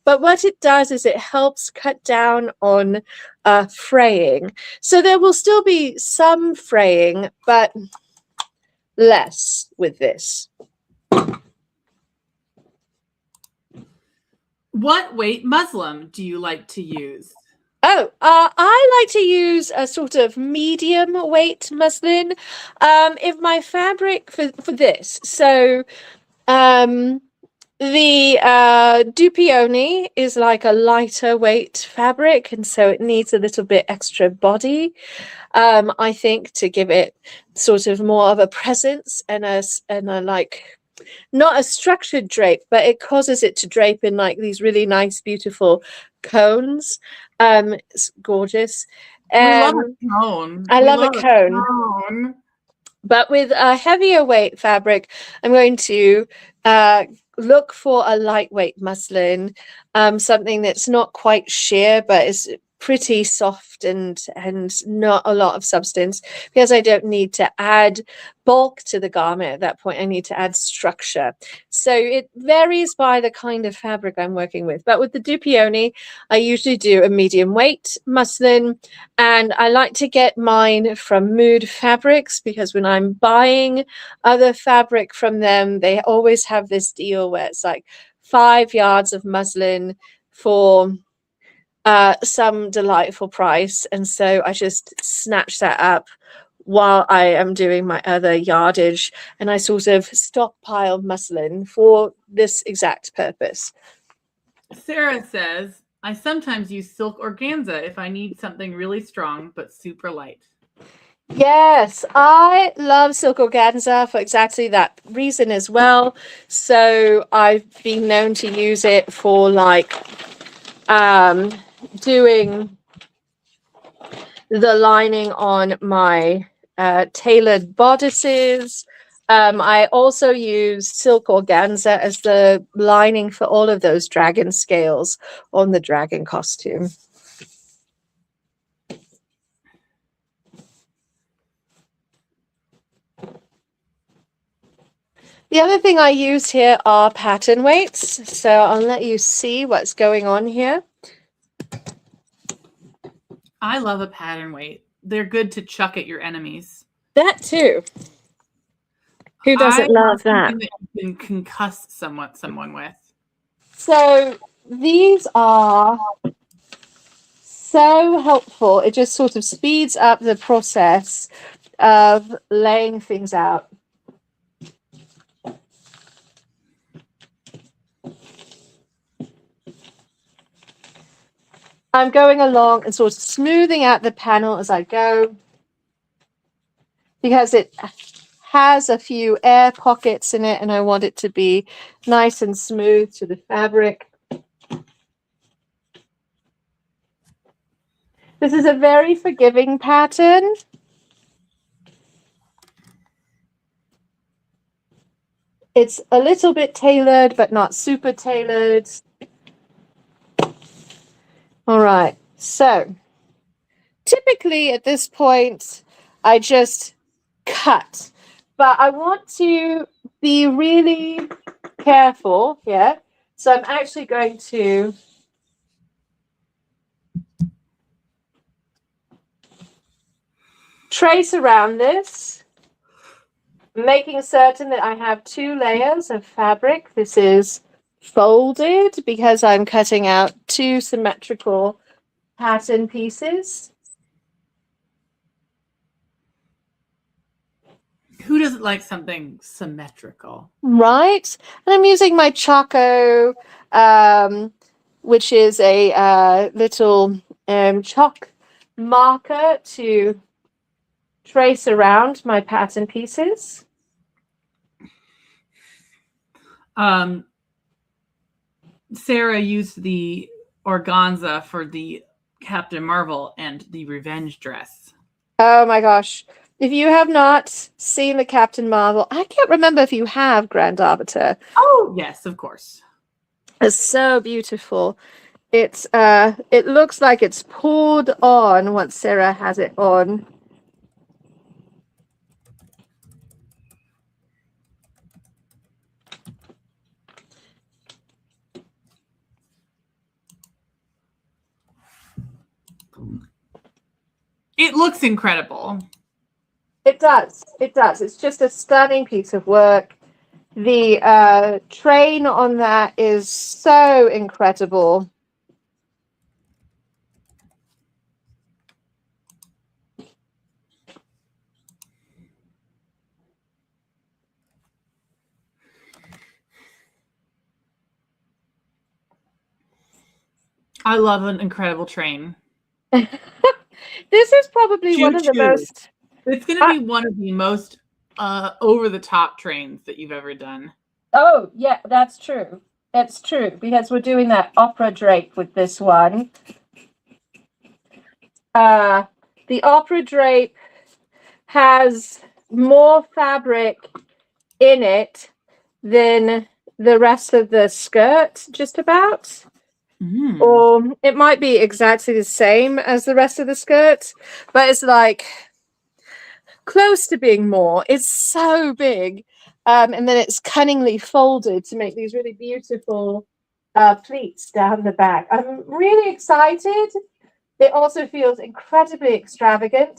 but what it does is it helps cut down on fraying. So there will still be some fraying, but less with this. What weight muslin do you like to use? Oh, I like to use a sort of medium weight muslin. If my fabric for this, so the Dupioni is like a lighter weight fabric, and so it needs a little bit extra body. I think, to give it sort of more of a presence and a like, not a structured drape, but it causes it to drape in like these really nice, beautiful cones. It's gorgeous. We love a cone. I love a cone. But with a heavier weight fabric, I'm going to look for a lightweight muslin, something that's not quite sheer, but is pretty soft and not a lot of substance, because I don't need to add bulk to the garment at that point. I need to add structure. So it varies by the kind of fabric I'm working with. But with the Dupioni, I usually do a medium weight muslin, and I like to get mine from Mood Fabrics, because when I'm buying other fabric from them, they always have this deal where it's like 5 yards of muslin for some delightful price. And so I just snatch that up while I am doing my other yardage, and I sort of stockpile muslin for this exact purpose. Sarah says, I sometimes use silk organza if I need something really strong but super light. Yes, I love silk organza for exactly that reason as well. So I've been known to use it for like doing the lining on my tailored bodices. I also use silk organza as the lining for all of those dragon scales on the dragon costume. The other thing I use here are pattern weights. So I'll let you see what's going on here. I love a pattern weight. They're good to chuck at your enemies. That too. Who doesn't love that? That you can concuss someone with. So these are so helpful. It just sort of speeds up the process of laying things out. I'm going along and sort of smoothing out the panel as I go, because it has a few air pockets in it and I want it to be nice and smooth to the fabric. This is a very forgiving pattern. It's a little bit tailored, but not super tailored. All right, so typically at this point, I just cut, but I want to be really careful here. So I'm actually going to trace around this, making certain that I have 2 layers of fabric. This is folded because I'm cutting out 2 symmetrical pattern pieces. Who doesn't like something symmetrical? Right. And I'm using my Choco, which is a little chalk marker to trace around my pattern pieces. Sarah used the organza for the Captain Marvel and the revenge dress. Oh my gosh. If you have not seen the Captain Marvel, I can't remember if you have, Grand Arbiter. Oh, yes, of course. It's so beautiful. It looks like it's poured on once Sarah has it on. It looks incredible. It does. It does. It's just a stunning piece of work. The train on that is so incredible. I love an incredible train. This is probably one of the most... It's going to be one of the most over-the-top trains that you've ever done. Oh, yeah, that's true. That's true, because we're doing that opera drape with this one. The opera drape has more fabric in it than the rest of the skirt, just about. Or it might be exactly the same as the rest of the skirt, but it's like close to being more. It's so big. And then it's cunningly folded to make these really beautiful pleats down the back. I'm really excited. It also feels incredibly extravagant.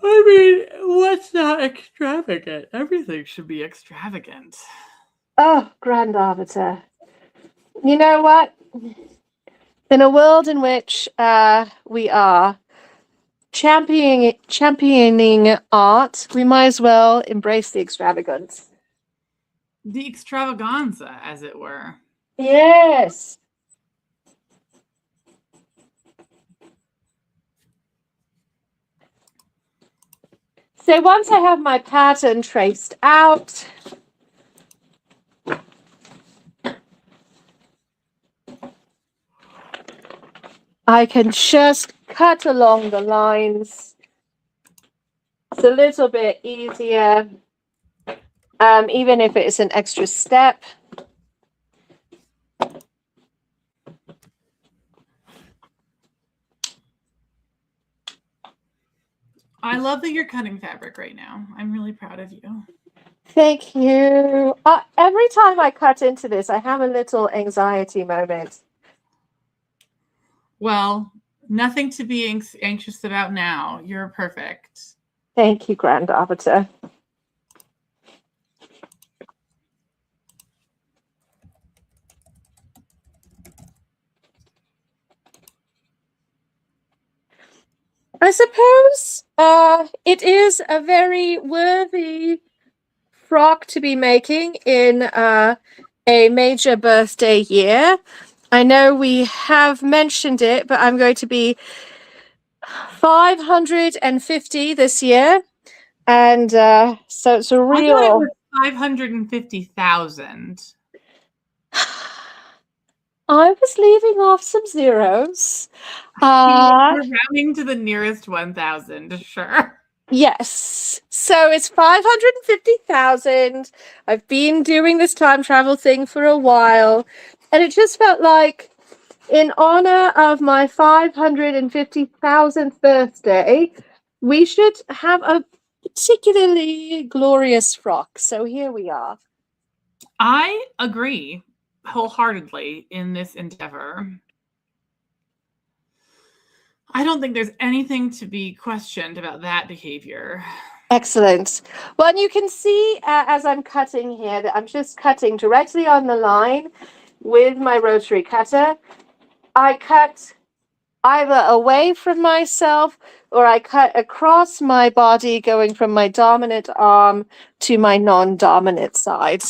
I mean, what's not extravagant? Everything should be extravagant. Oh, Grand Arbiter. You know what? In a world in which we are championing art, we might as well embrace the extravagance. The extravaganza, as it were. Yes. So once I have my pattern traced out, I can just cut along the lines. It's a little bit easier, even if it's an extra step. I love that you're cutting fabric right now. I'm really proud of you. Thank you. Every time I cut into this, I have a little anxiety moment. Well, nothing to be anxious about now. You're perfect. Thank you, Grand Arbiter. I suppose it is a very worthy frock to be making in a major birthday year. I know we have mentioned it, but I'm going to be 550 this year. And so it's a real... I thought it was 550,000. I was leaving off some zeros. We're rounding to the nearest 1,000, sure. Yes. So it's 550,000. I've been doing this time travel thing for a while, and it just felt like in honor of my 550,000th birthday, we should have a particularly glorious frock. So here we are. I agree wholeheartedly in this endeavor. I don't think there's anything to be questioned about that behavior. Excellent. Well, and you can see as I'm cutting here that I'm just cutting directly on the line with my rotary cutter. I cut either away from myself or I cut across my body, going from my dominant arm to my non-dominant side.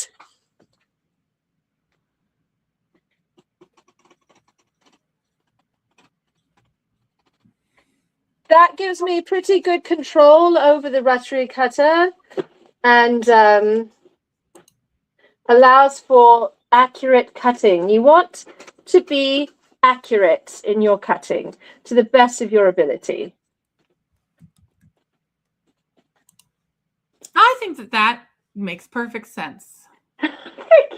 That gives me pretty good control over the rotary cutter and allows for accurate cutting. You want to be accurate in your cutting to the best of your ability. I think that makes perfect sense. Thank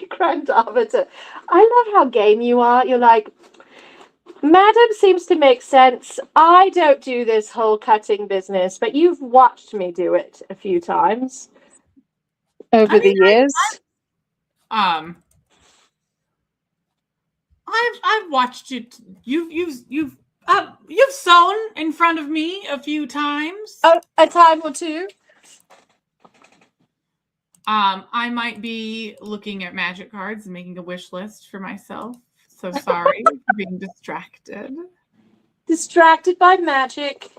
you, Grand Arbiter. I love how game you are. You're like, Madam seems to make sense. I don't do this whole cutting business, but you've watched me do it a few times over the years. I've watched you. You've sewn in front of me a few times. Oh, a time or two. I might be looking at magic cards and making a wish list for myself. So sorry for being distracted. Distracted by magic.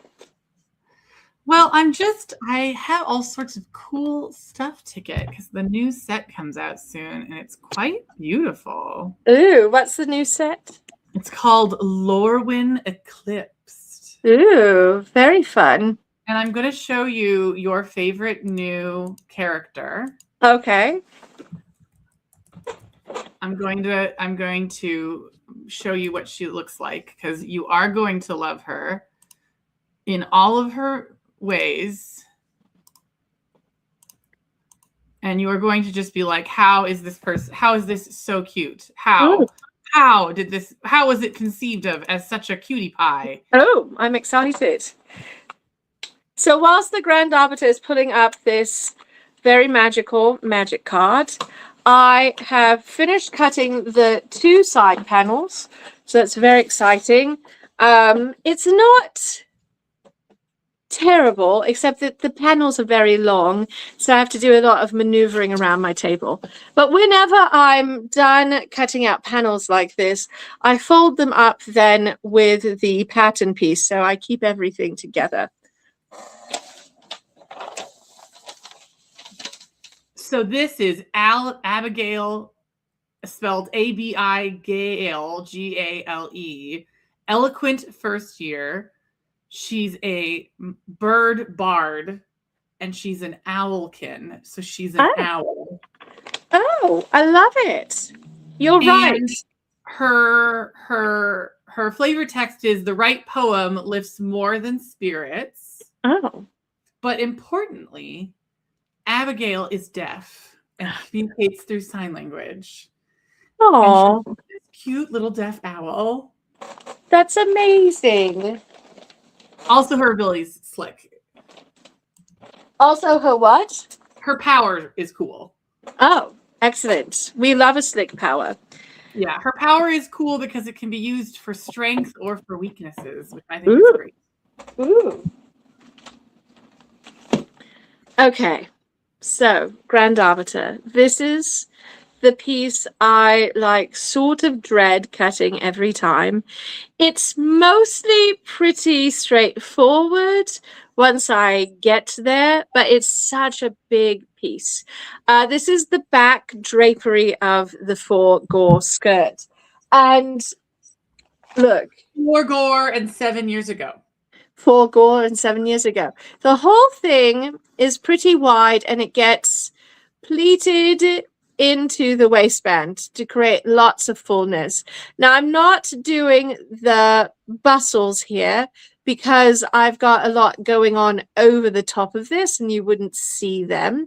Well, I have all sorts of cool stuff to get because the new set comes out soon and it's quite beautiful. Ooh, what's the new set? It's called Lorwyn Eclipsed. Ooh, very fun. And I'm going to show you your favorite new character. Okay. I'm going to show you what she looks like because you are going to love her in all of her ways. And you are going to just be like, how is this so cute? How was it conceived of as such a cutie pie? Oh, I'm excited. So whilst the Grand Arbiter is pulling up this very magical magic card, I have finished cutting the 2 side panels. So that's very exciting. It's not terrible, except that the panels are very long, so I have to do a lot of maneuvering around my table. But whenever I'm done cutting out panels like this, I fold them up then with the pattern piece, so I keep everything together. So this is Abigail, spelled Abigail, Gale, eloquent first year. She's a bird bard, and she's an owlkin. So she's an owl. Oh, I love it. You're right. Her flavor text is the right poem lifts more than spirits. Oh. But importantly, Abigail is deaf and communicates through sign language. Oh, this cute little deaf owl. That's amazing. Also, her ability's slick. Also, her what? Her power is cool. Oh, excellent. We love a slick power. Yeah, her power is cool because it can be used for strength or for weaknesses, which I think is great. Ooh. Okay, so Grand Arbiter, this is the piece I like sort of dread cutting every time. It's mostly pretty straightforward once I get there, but it's such a big piece. This is the back drapery of the 4 gore skirt. And look. 4 gore and 7 years ago. 4 gore and 7 years ago. The whole thing is pretty wide and it gets pleated into the waistband to create lots of fullness. Now, I'm not doing the bustles here because I've got a lot going on over the top of this and you wouldn't see them.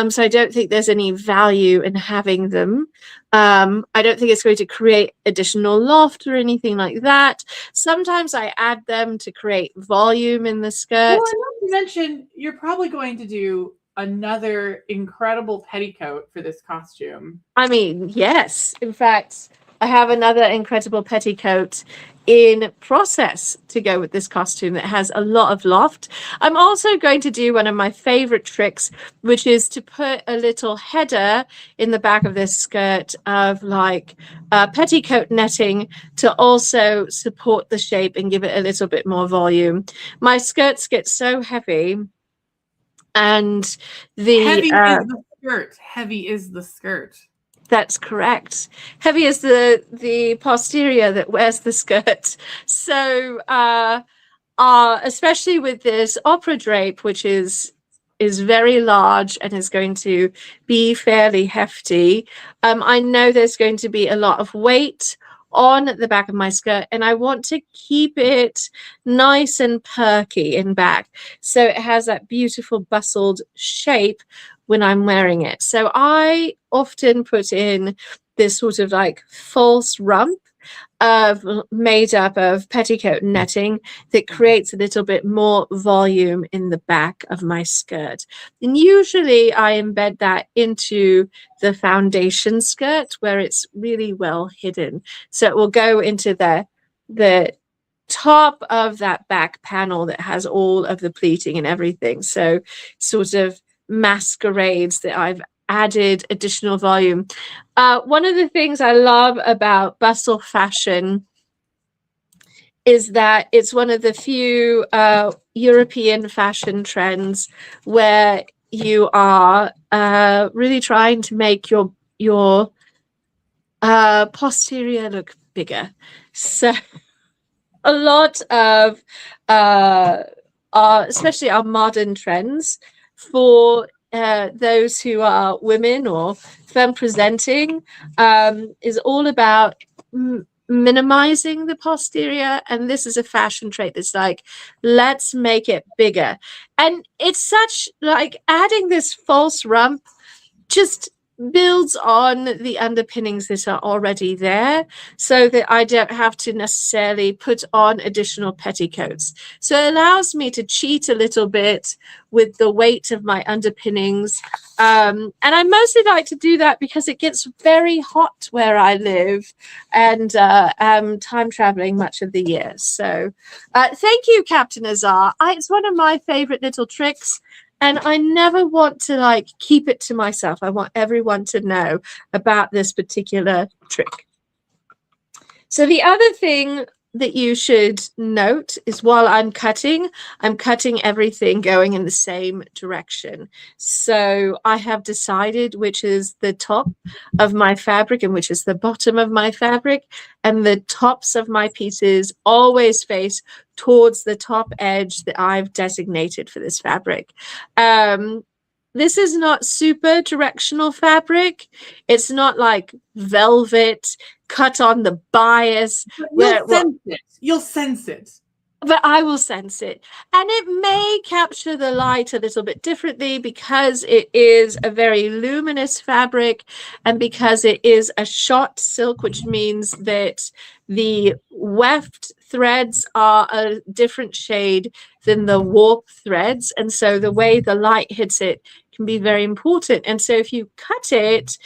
So I don't think there's any value in having them. I don't think it's going to create additional loft or anything like that. Sometimes I add them to create volume in the skirt. Well, not to mention, you're probably going to do another incredible petticoat for this costume. I mean, yes. In fact, I have another incredible petticoat in process to go with this costume that has a lot of loft. I'm also going to do one of my favorite tricks, which is to put a little header in the back of this skirt of like petticoat netting to also support the shape and give it a little bit more volume. My skirts get so heavy, and heavy is the skirt. Heavy is the skirt. That's correct. Heavy is the posterior that wears the skirt. So especially with this opera drape, which is very large and is going to be fairly hefty, I know there's going to be a lot of weight on the back of my skirt, and I want to keep it nice and perky in back, so it has that beautiful bustled shape when I'm wearing it. So I often put in this sort of like false rump made up of petticoat netting that creates a little bit more volume in the back of my skirt. And usually I embed that into the foundation skirt where it's really well hidden. So it will go into the top of that back panel that has all of the pleating and everything. So sort of masquerades that I've added additional volume. One of the things I love about bustle fashion is that it's one of the few European fashion trends where you are really trying to make your posterior look bigger. So a lot of especially our modern trends for those who are women or femme presenting is all about minimizing the posterior, and this is a fashion trait that's like, let's make it bigger. And it's such like adding this false rump just builds on the underpinnings that are already there, so that I don't have to necessarily put on additional petticoats. So it allows me to cheat a little bit with the weight of my underpinnings. And I mostly like to do that because it gets very hot where I live and am time traveling much of the year. So thank you, Captain Azar. It's one of my favorite little tricks. And I never want to like keep it to myself. I want everyone to know about this particular trick. So the other thing that you should note is while I'm cutting everything going in the same direction. So I have decided which is the top of my fabric and which is the bottom of my fabric, and the tops of my pieces always face towards the top edge that I've designated for this fabric. This is not super directional fabric. It's not like velvet cut on the bias. You'll sense it. But I will sense it. And it may capture the light a little bit differently because it is a very luminous fabric and because it is a shot silk, which means that the weft threads are a different shade than the warp threads. And so the way the light hits it can be very important. And so if you cut it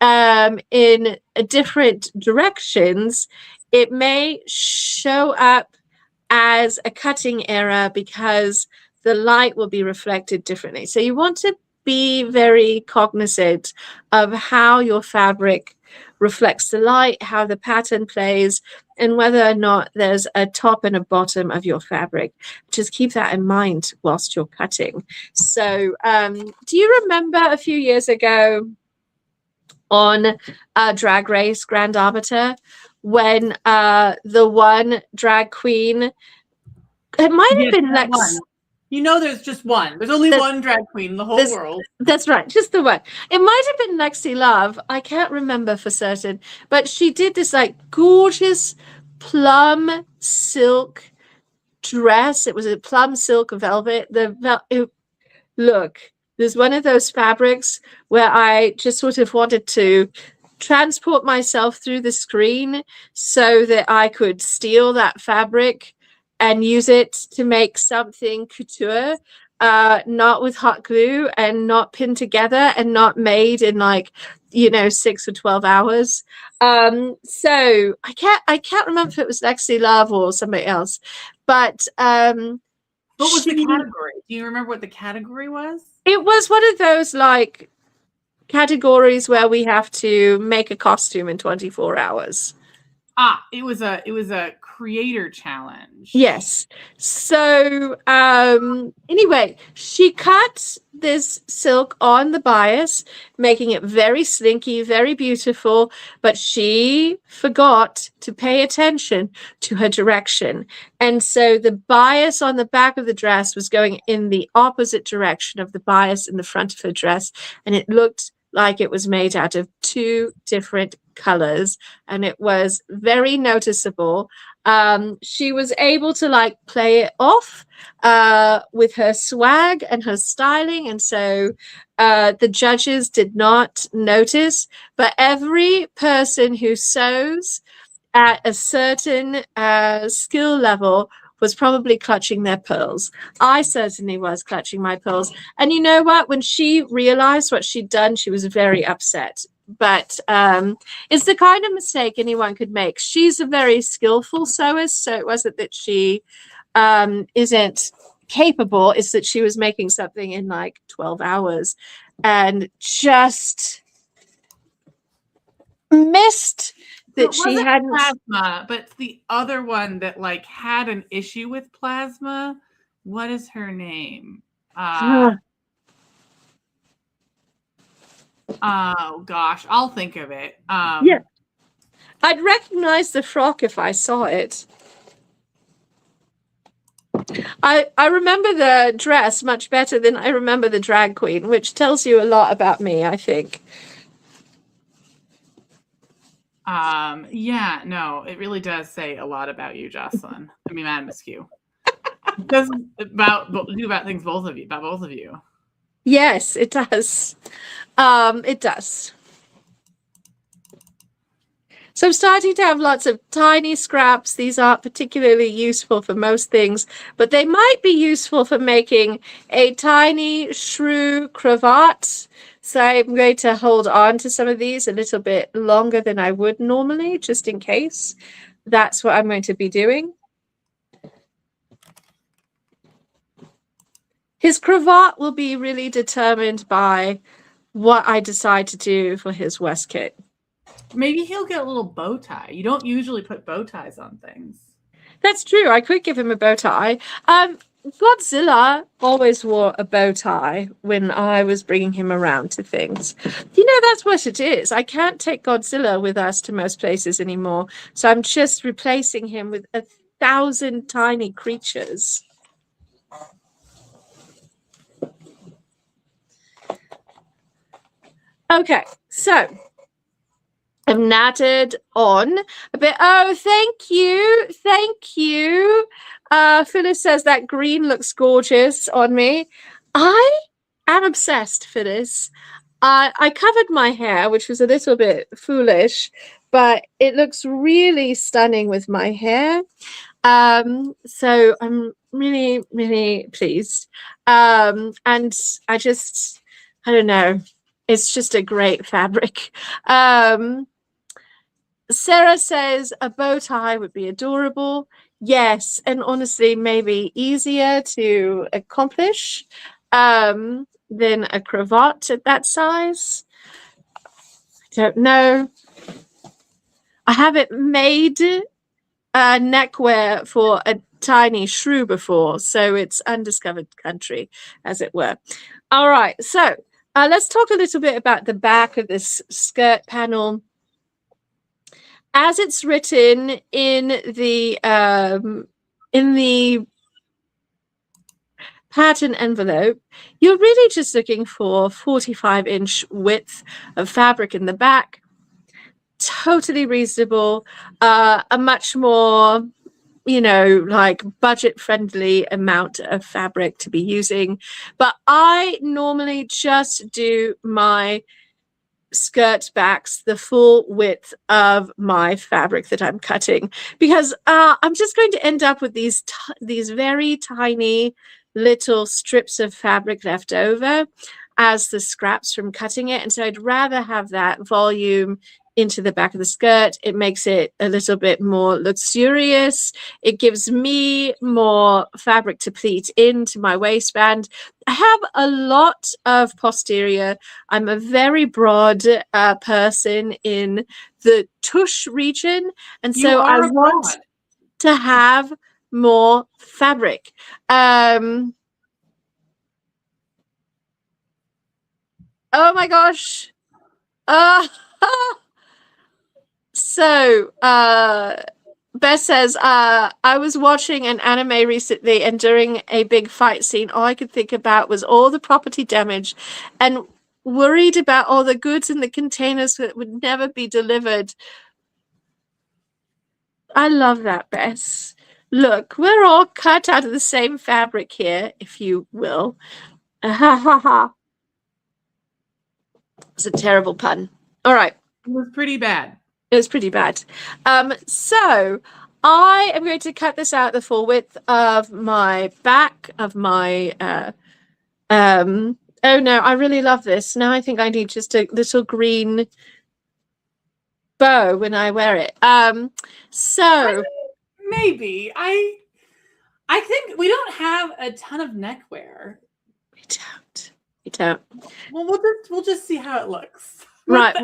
in different directions, it may show up as a cutting error because the light will be reflected differently. So you want to be very cognizant of how your fabric reflects the light, how the pattern plays, and whether or not there's a top and a bottom of your fabric. Just keep that in mind whilst you're cutting. So do you remember a few years ago on Drag Race Grand Arbiter when the one drag queen, it might have been Lex. You know, there's just one. There's only one drag queen in the whole world. That's right, just the one. It might have been Lexi Love. I can't remember for certain, but she did this like gorgeous plum silk dress. It was a plum silk velvet. Look, there's one of those fabrics where I just sort of wanted to transport myself through the screen so that I could steal that fabric and use it to make something couture, not with hot glue and not pinned together and not made in 6 or 12 hours. So I can't remember if it was Lexi Love or somebody else, but what was the category? Do you remember what the category was? It was one of those categories where we have to make a costume in 24 hours. It was a creator challenge. Yes. So anyway, she cut this silk on the bias, making it very slinky, very beautiful, but she forgot to pay attention to her direction. And so the bias on the back of the dress was going in the opposite direction of the bias in the front of her dress, and it looked like it was made out of two different colors, and it was very noticeable. She was able to play it off with her swag and her styling, and so the judges did not notice, but every person who sews at a certain skill level was probably clutching their pearls. I certainly was clutching my pearls. And you know what? When she realized what she'd done, she was very upset. But it's the kind of mistake anyone could make. She's a very skillful sewist, so it wasn't that she isn't capable. It's that she was making something in 12 hours and just missed that she hadn't. Plasma, but the other one that had an issue with plasma. What is her name? Oh gosh, I'll think of it. Yeah, I'd recognize the frock if I saw it. I remember the dress much better than I remember the drag queen, which tells you a lot about me, I think. Yeah, no, it really does say a lot about you, Jocelyn. I mean, Madam Askew. It does about things both of you. Yes, it does. It does. So I'm starting to have lots of tiny scraps. These aren't particularly useful for most things, but they might be useful for making a tiny shrew cravat. So I'm going to hold on to some of these a little bit longer than I would normally, just in case. That's what I'm going to be doing. His cravat will be really determined by what I decide to do for his waistcoat. Maybe he'll get a little bow tie. You don't usually put bow ties on things. That's true. I could give him a bow tie. Godzilla always wore a bow tie when I was bringing him around to things. That's what it is. I can't take Godzilla with us to most places anymore. So I'm just replacing him with 1,000 tiny creatures. Okay, so I've natted on a bit. Oh, thank you. Thank you. Phyllis says that green looks gorgeous on me. I am obsessed, Phyllis. I covered my hair, which was a little bit foolish, but it looks really stunning with my hair. So I'm really, really pleased. And I don't know. It's just a great fabric. Sarah says a bow tie would be adorable. Yes, and honestly, maybe easier to accomplish than a cravat at that size. I don't know. I haven't made neckwear for a tiny shrew before, so it's undiscovered country, as it were. All right, so let's talk a little bit about the back of this skirt panel. As it's written in the pattern envelope, you're really just looking for 45-inch width of fabric in the back. Totally reasonable. A much more like budget friendly amount of fabric to be using. But I normally just do my skirt backs the full width of my fabric that I'm cutting, because I'm just going to end up with these very tiny little strips of fabric left over as the scraps from cutting it. And so I'd rather have that volume into the back of the skirt. It makes it a little bit more luxurious. It gives me more fabric to pleat into my waistband. I have a lot of posterior. I'm a very broad person in the tush region, and so I want to have more fabric. Oh my gosh. So, Beth says, I was watching an anime recently, and during a big fight scene, all I could think about was all the property damage and worried about all the goods in the containers that would never be delivered. I love that, Beth. Look, we're all cut out of the same fabric here, if you will. Ha ha ha. It's a terrible pun. All right. It was pretty bad. It was pretty bad. So I am going to cut this out the full width of my back of my oh no, I really love this. Now I think I need just a little green bow when I wear it. So maybe I think we don't have a ton of neckwear. We don't. Well, we'll just see how it looks. Right.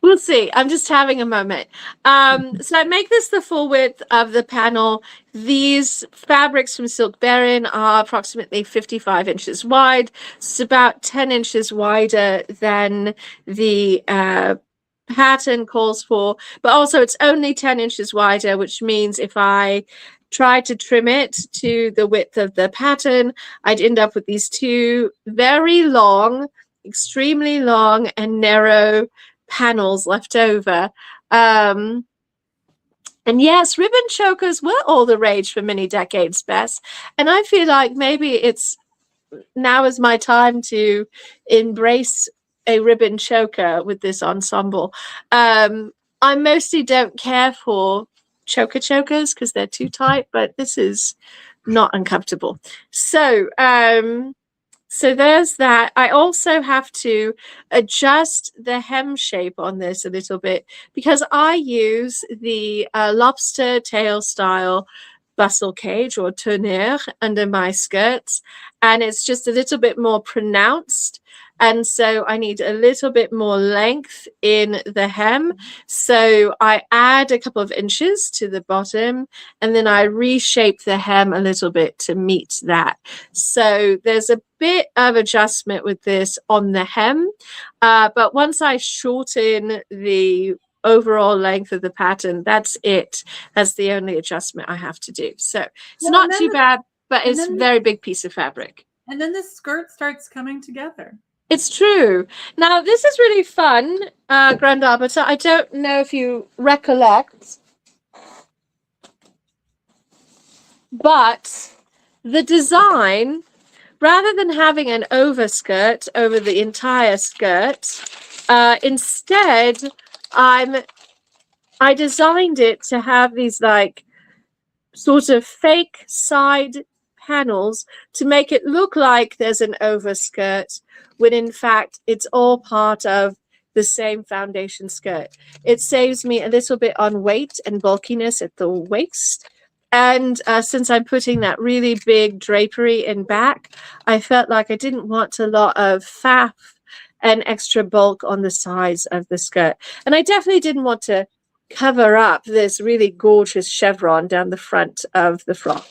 We'll see. I'm just having a moment. So I make this the full width of the panel. These fabrics from Silk Baron are approximately 55 inches wide. It's about 10 inches wider than the pattern calls for, but also it's only 10 inches wider, which means if I try to trim it to the width of the pattern, I'd end up with these two very long, extremely long and narrow panels left over. And yes, ribbon chokers were all the rage for many decades, Bess. And I feel like maybe it's now is my time to embrace a ribbon choker with this ensemble. I mostly don't care for chokers because they're too tight, but this is not uncomfortable. So so there's that. I also have to adjust the hem shape on this a little bit because I use the lobster tail style bustle cage or tournure under my skirts, and it's just a little bit more pronounced. And so I need a little bit more length in the hem. So I add a couple of inches to the bottom, and then I reshape the hem a little bit to meet that. So there's a bit of adjustment with this on the hem. But once I shorten the overall length of the pattern, that's it. That's the only adjustment I have to do. So it's not too bad, but it's a very big piece of fabric. And then the skirt starts coming together. It's true. Now, this is really fun, Grand Arbiter. I don't know if you recollect, but the design, rather than having an overskirt over the entire skirt, instead, I designed it to have these like sort of fake side panels to make it look like there's an overskirt when in fact it's all part of the same foundation skirt. It saves me a little bit on weight and bulkiness at the waist. And since I'm putting that really big drapery in back, I felt like I didn't want a lot of faff and extra bulk on the sides of the skirt. And I definitely didn't want to cover up this really gorgeous chevron down the front of the frock.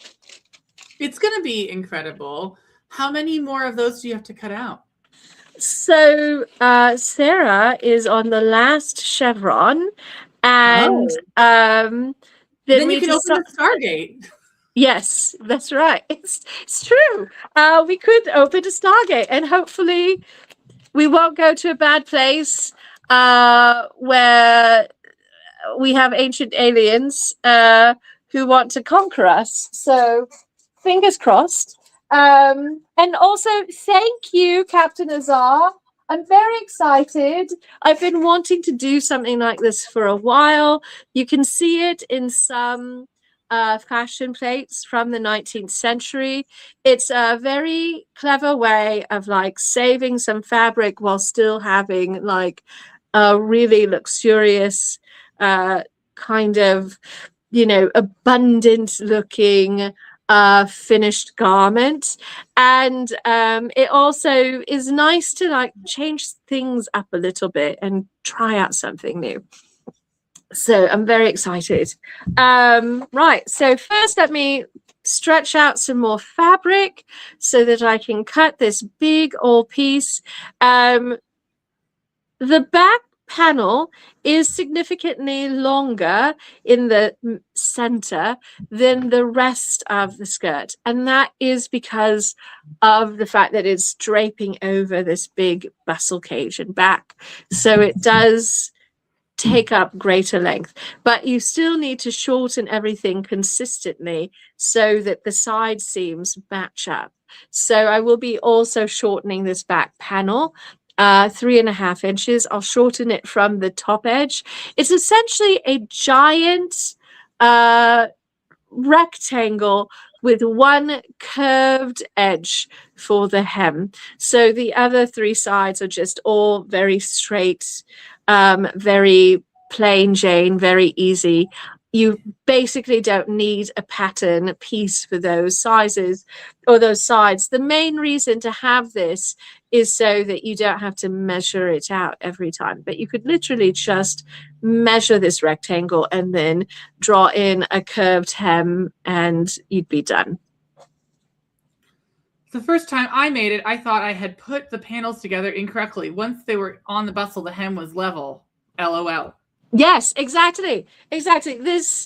It's going to be incredible. How many more of those do you have to cut out? So Sarah is on the last chevron, and then you can open the Stargate. Yes, that's right. It's true. We could open a Stargate, and hopefully we won't go to a bad place where we have ancient aliens who want to conquer us. So fingers crossed. And also, thank you, Captain Azar. I'm very excited. I've been wanting to do something like this for a while. You can see it in some fashion plates from the 19th century. It's a very clever way of like saving some fabric while still having like a really luxurious kind of, you know, abundant looking finished garment. And it also is nice to like change things up a little bit and try out something new. So I'm very excited. Right, so first let me stretch out some more fabric so that I can cut this big old piece. The back panel is significantly longer in the center than the rest of the skirt, and that is because of the fact that it's draping over this big bustle cage and back, so it does take up greater length, but you still need to shorten everything consistently so that the side seams match up. So I will be also shortening this back panel 3.5 inches. I'll shorten it from the top edge. It's essentially a giant rectangle with one curved edge for the hem. So the other three sides are just all very straight, very plain Jane, very easy. You basically don't need a pattern piece for those sizes or those sides. The main reason to have this is so that you don't have to measure it out every time, but you could literally just measure this rectangle and then draw in a curved hem and you'd be done. The first time I made it, I thought I had put the panels together incorrectly. Once they were on the bustle, the hem was level. LOL. Yes, exactly. Exactly. This,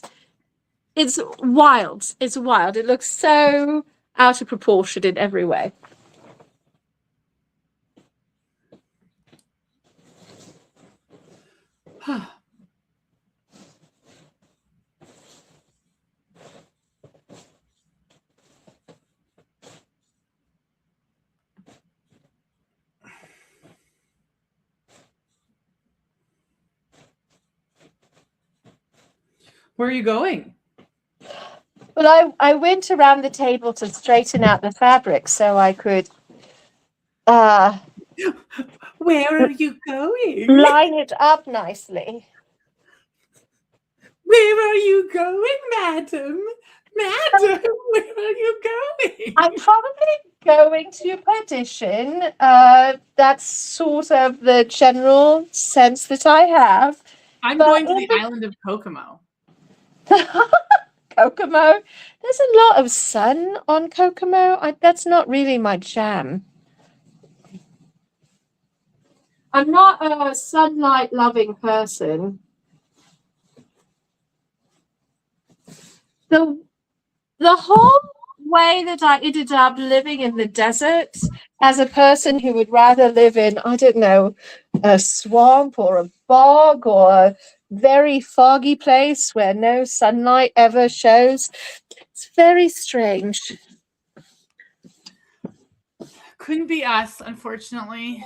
it's wild. It's wild. It looks so out of proportion in every way. Where are you going? Well, I went around the table to straighten out the fabric so I could Where are you going? line it up nicely. Where are you going, madam? Madam, where are you going? I'm probably going to perdition. That's sort of the general sense that I have. I'm going to the island of Kokomo. Kokomo. There's a lot of sun on Kokomo. That's not really my jam. I'm not a sunlight loving person. The whole way that I ended up living in the desert as a person who would rather live in, I don't know, a swamp or a bog or a very foggy place where no sunlight ever shows. It's very strange. Couldn't be us, unfortunately.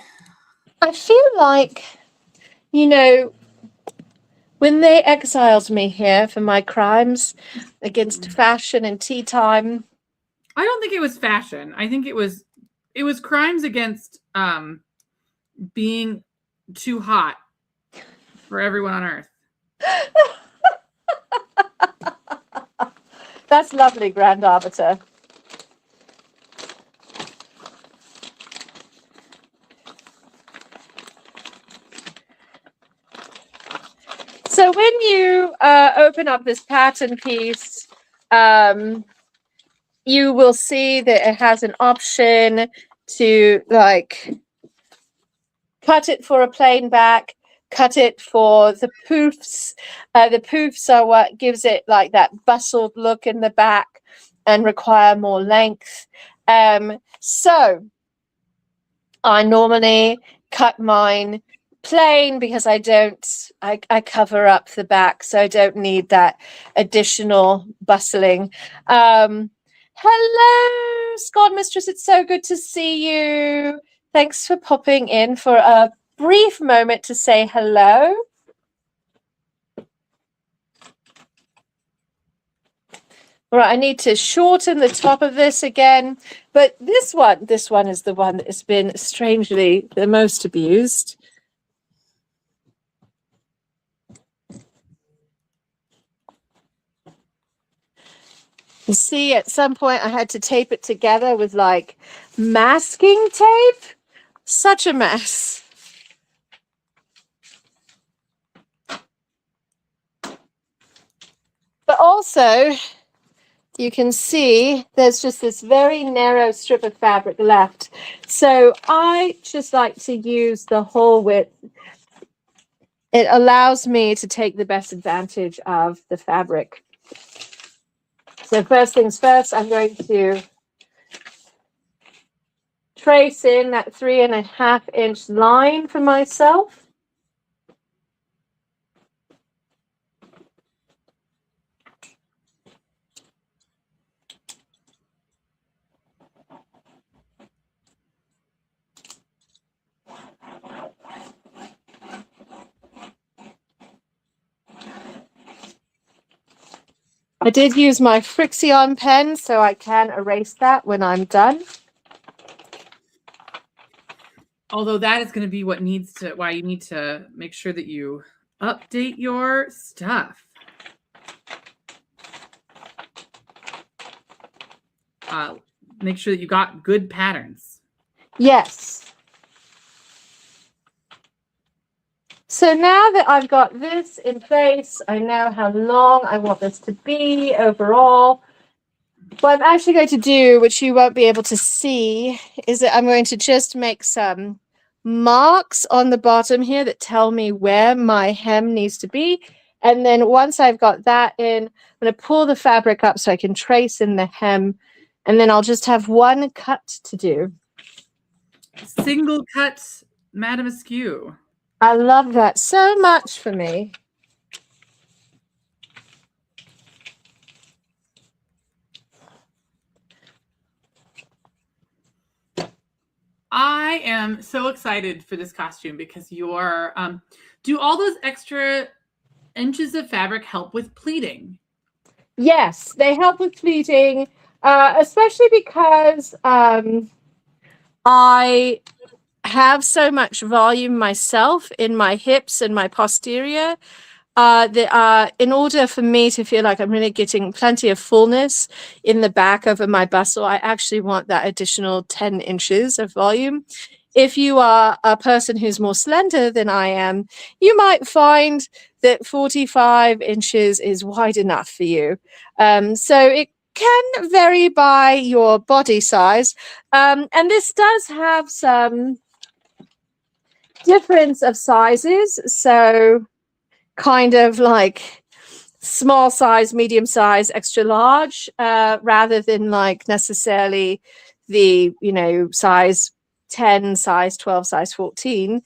I feel like, you know, when they exiled me here for my crimes against fashion and tea time. I don't think it was fashion. I think it was crimes against being too hot for everyone on Earth. That's lovely, Grand Arbiter. So when you open up this pattern piece, you will see that it has an option to like cut it for a plain back, cut it for the poofs. The poofs are what gives it like that bustled look in the back and require more length. So I normally cut mine plain because I cover up the back, so I don't need that additional bustling. Hello, Scott Mistress. It's so good to see you. Thanks for popping in for a brief moment to say hello. Right, I need to shorten the top of this again, but this one is the one that has been strangely the most abused. You see, at some point I had to tape it together with like masking tape. Such a mess. But also, you can see there's just this very narrow strip of fabric left. So I just like to use the whole width. It allows me to take the best advantage of the fabric. So first things first, I'm going to trace in that 3.5 inch line for myself. I did use my Frixion pen, so I can erase that when I'm done. Although that is going to be why you need to make sure that you update your stuff. Make sure that you got good patterns. Yes. So now that I've got this in place, I know how long I want this to be overall. What I'm actually going to do, which you won't be able to see, is that I'm going to just make some marks on the bottom here that tell me where my hem needs to be. And then once I've got that in, I'm going to pull the fabric up so I can trace in the hem. And then I'll just have one cut to do. Single cut, Madam Askew. I love that so much for me. I am so excited for this costume because you're do all those extra inches of fabric help with pleating? Yes, they help with pleating, especially because I have so much volume myself in my hips and my posterior. In order for me to feel like I'm really getting plenty of fullness in the back over my bustle, I actually want that additional 10 inches of volume. If you are a person who's more slender than I am, you might find that 45 inches is wide enough for you. So it can vary by your body size. And this does have some difference of sizes. So kind of like small size, medium size, extra large, rather than like necessarily the, size 10, size 12, size 14.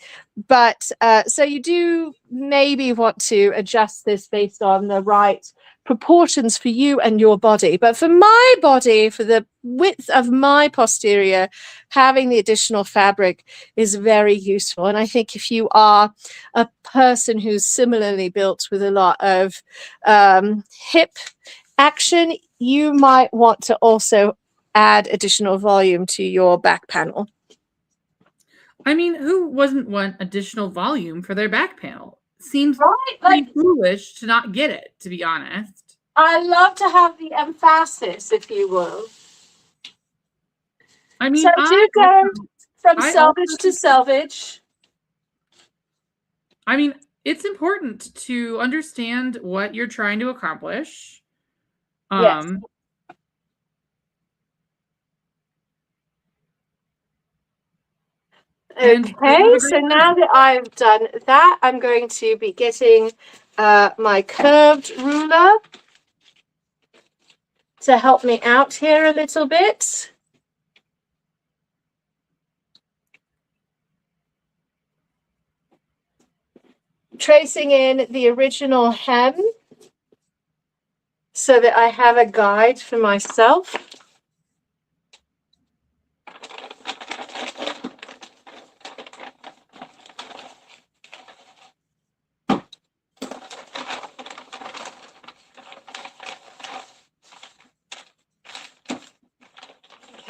But so you do maybe want to adjust this based on the right proportions for you and your body. But for my body, for the width of my posterior, having the additional fabric is very useful. And I think if you are a person who's similarly built with a lot of hip action, you might want to also add additional volume to your back panel. I mean, who wouldn't want additional volume for their back panel? Seems pretty foolish to not get it, to be honest. I love to have the emphasis, if you will. I mean, so do go from selvage to selvage. I mean, it's important to understand what you're trying to accomplish. Yes. Okay, so now that I've done that, I'm going to be getting my curved ruler to help me out here a little bit. tracing in the original hem so that I have a guide for myself.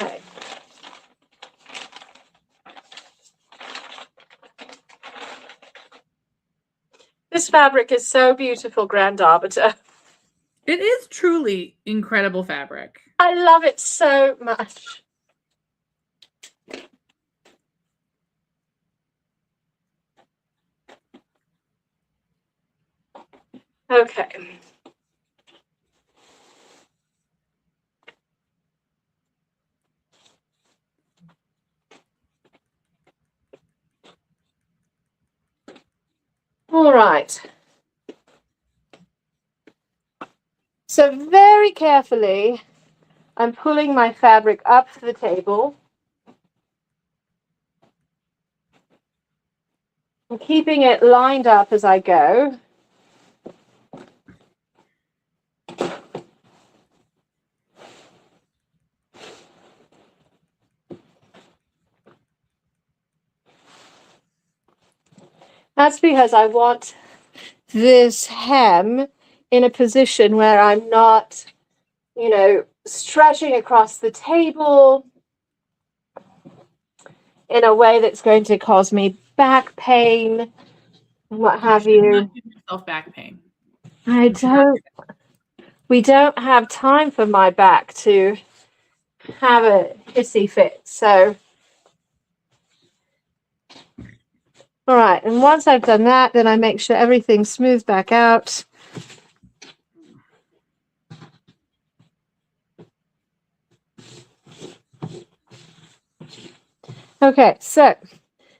Okay. This fabric is so beautiful, Grand Arbiter. It is truly incredible fabric. I love it so much. Okay. All right. So very carefully, I'm pulling my fabric up to the table and keeping it lined up as I go. That's because I want this hem in a position where I'm not, you know, stretching across the table in a way that's going to cause me back pain and what have you. Not give yourself back pain. I don't. We don't have time for my back to have a hissy fit. So, all right. And once I've done that, then I make sure everything's smoothed back out. Okay, so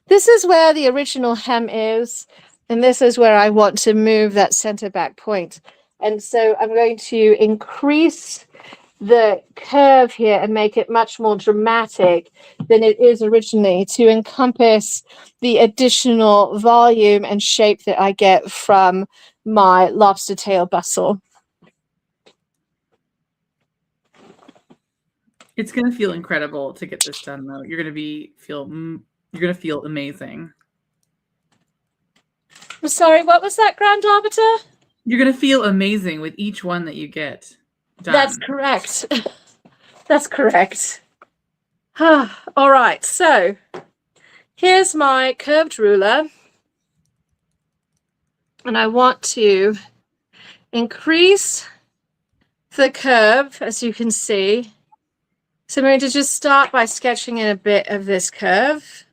this is where the original hem is, and this is where I want to move that center back point. And so I'm going to increase the curve here and make it much more dramatic than it is originally to encompass the additional volume and shape that I get from my lobster tail bustle. It's going to feel incredible to get this done, though. You're going to feel amazing. I'm sorry, what was that, Grand Arbiter? You're going to feel amazing with each one that you get done. That's correct. That's correct. All right, so here's my curved ruler. And I want to increase the curve, as you can see. So I'm going to just start by sketching in a bit of this curve.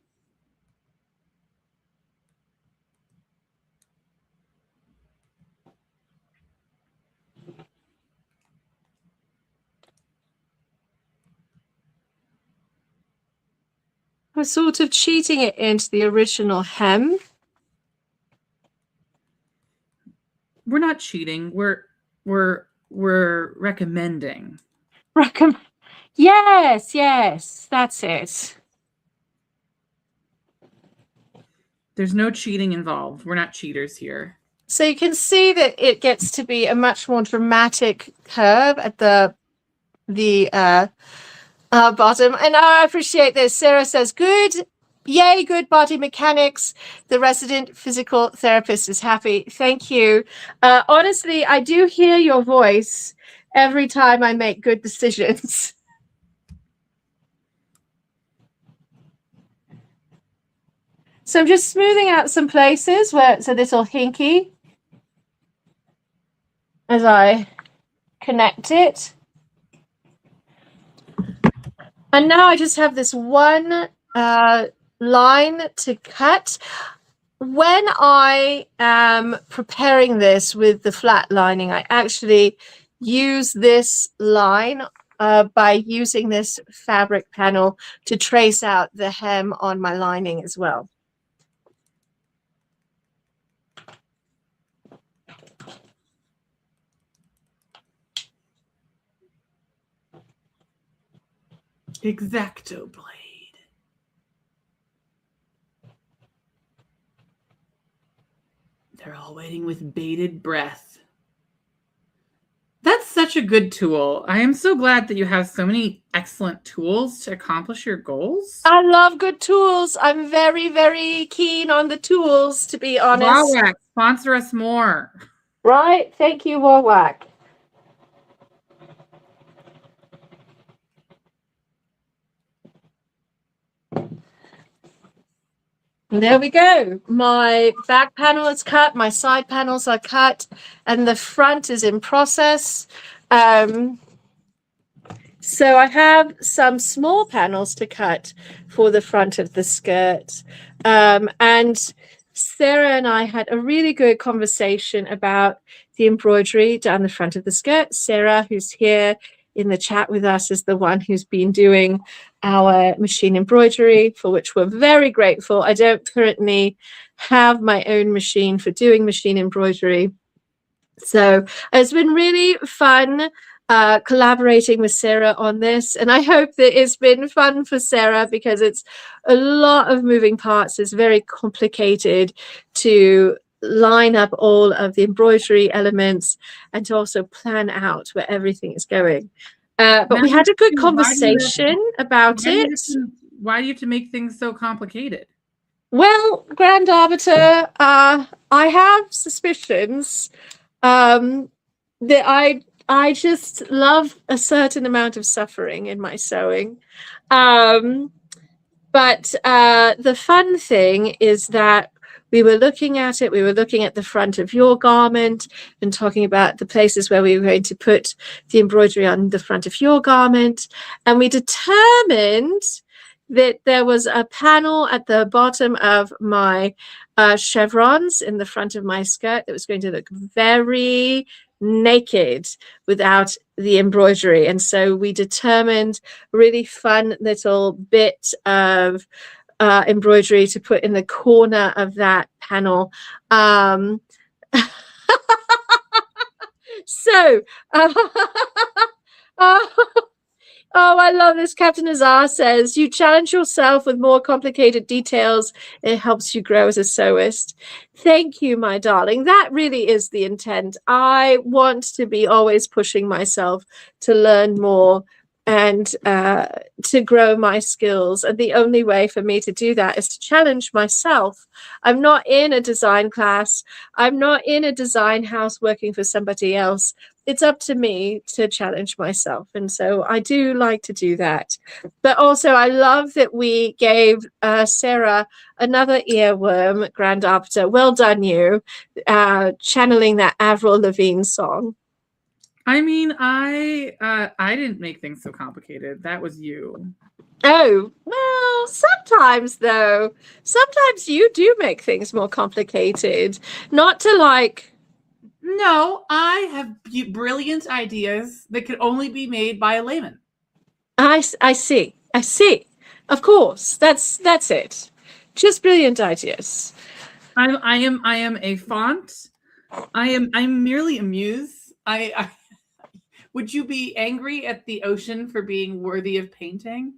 I'm sort of cheating it into the original hem. We're not cheating. We're recommending. Yes, that's it. There's no cheating involved. We're not cheaters here. So you can see that it gets to be a much more dramatic curve at the bottom. And I appreciate this. Sarah says, good. Yay, good body mechanics. The resident physical therapist is happy. Thank you. Honestly, I do hear your voice every time I make good decisions. So I'm just smoothing out some places where it's a little hinky as I connect it. And now I just have this one line to cut. When I am preparing this with the flat lining, I actually use this line by using this fabric panel to trace out the hem on my lining as well. X-Acto blade. They're all waiting with bated breath. That's such a good tool. I am so glad that you have so many excellent tools to accomplish your goals. I love good tools. I'm very, very keen on the tools, to be honest. Wawak, sponsor us more. Right? Thank you, Wawak. There we go. My back panel is cut, my side panels are cut, and the front is in process. So I have some small panels to cut for the front of the skirt. And Sarah and I had a really good conversation about the embroidery down the front of the skirt. Sarah, who's here in the chat with us, is the one who's been doing our machine embroidery, for which we're very grateful. I don't currently have my own machine for doing machine embroidery. So it's been really fun collaborating with Sarah on this. And I hope that it's been fun for Sarah, because it's a lot of moving parts. It's very complicated to line up all of the embroidery elements and to also plan out where everything is going. But we had a good conversation about it. Why do you have to make things so complicated? Well, Grand Arbiter, I have suspicions that I just love a certain amount of suffering in my sewing. But the fun thing is that we were looking at it, we were looking at the front of your garment and talking about the places where we were going to put the embroidery on the front of your garment. And we determined that there was a panel at the bottom of my chevrons in the front of my skirt that was going to look very naked without the embroidery. And so we determined a really fun little bit of embroidery to put in the corner of that panel. So oh, I love this. Captain Azar says, you challenge yourself with more complicated details. It helps you grow as a sewist. Thank you, my darling. That really is the intent. I want to be always pushing myself to learn more and to grow my skills. And the only way for me to do that is to challenge myself. I'm not in a design class. I'm not in a design house working for somebody else. It's up to me to challenge myself. And so I do like to do that. But also I love that we gave Sarah another earworm, Grand Arbiter. Well done, you, channeling that Avril Lavigne song. I mean, I didn't make things so complicated. That was you. Oh, well, sometimes though, sometimes you do make things more complicated. Not to like... No, I have brilliant ideas that could only be made by a layman. I see. Of course, that's it. Just brilliant ideas. I am a font. I'm merely a muse. I would you be angry at the ocean for being worthy of painting?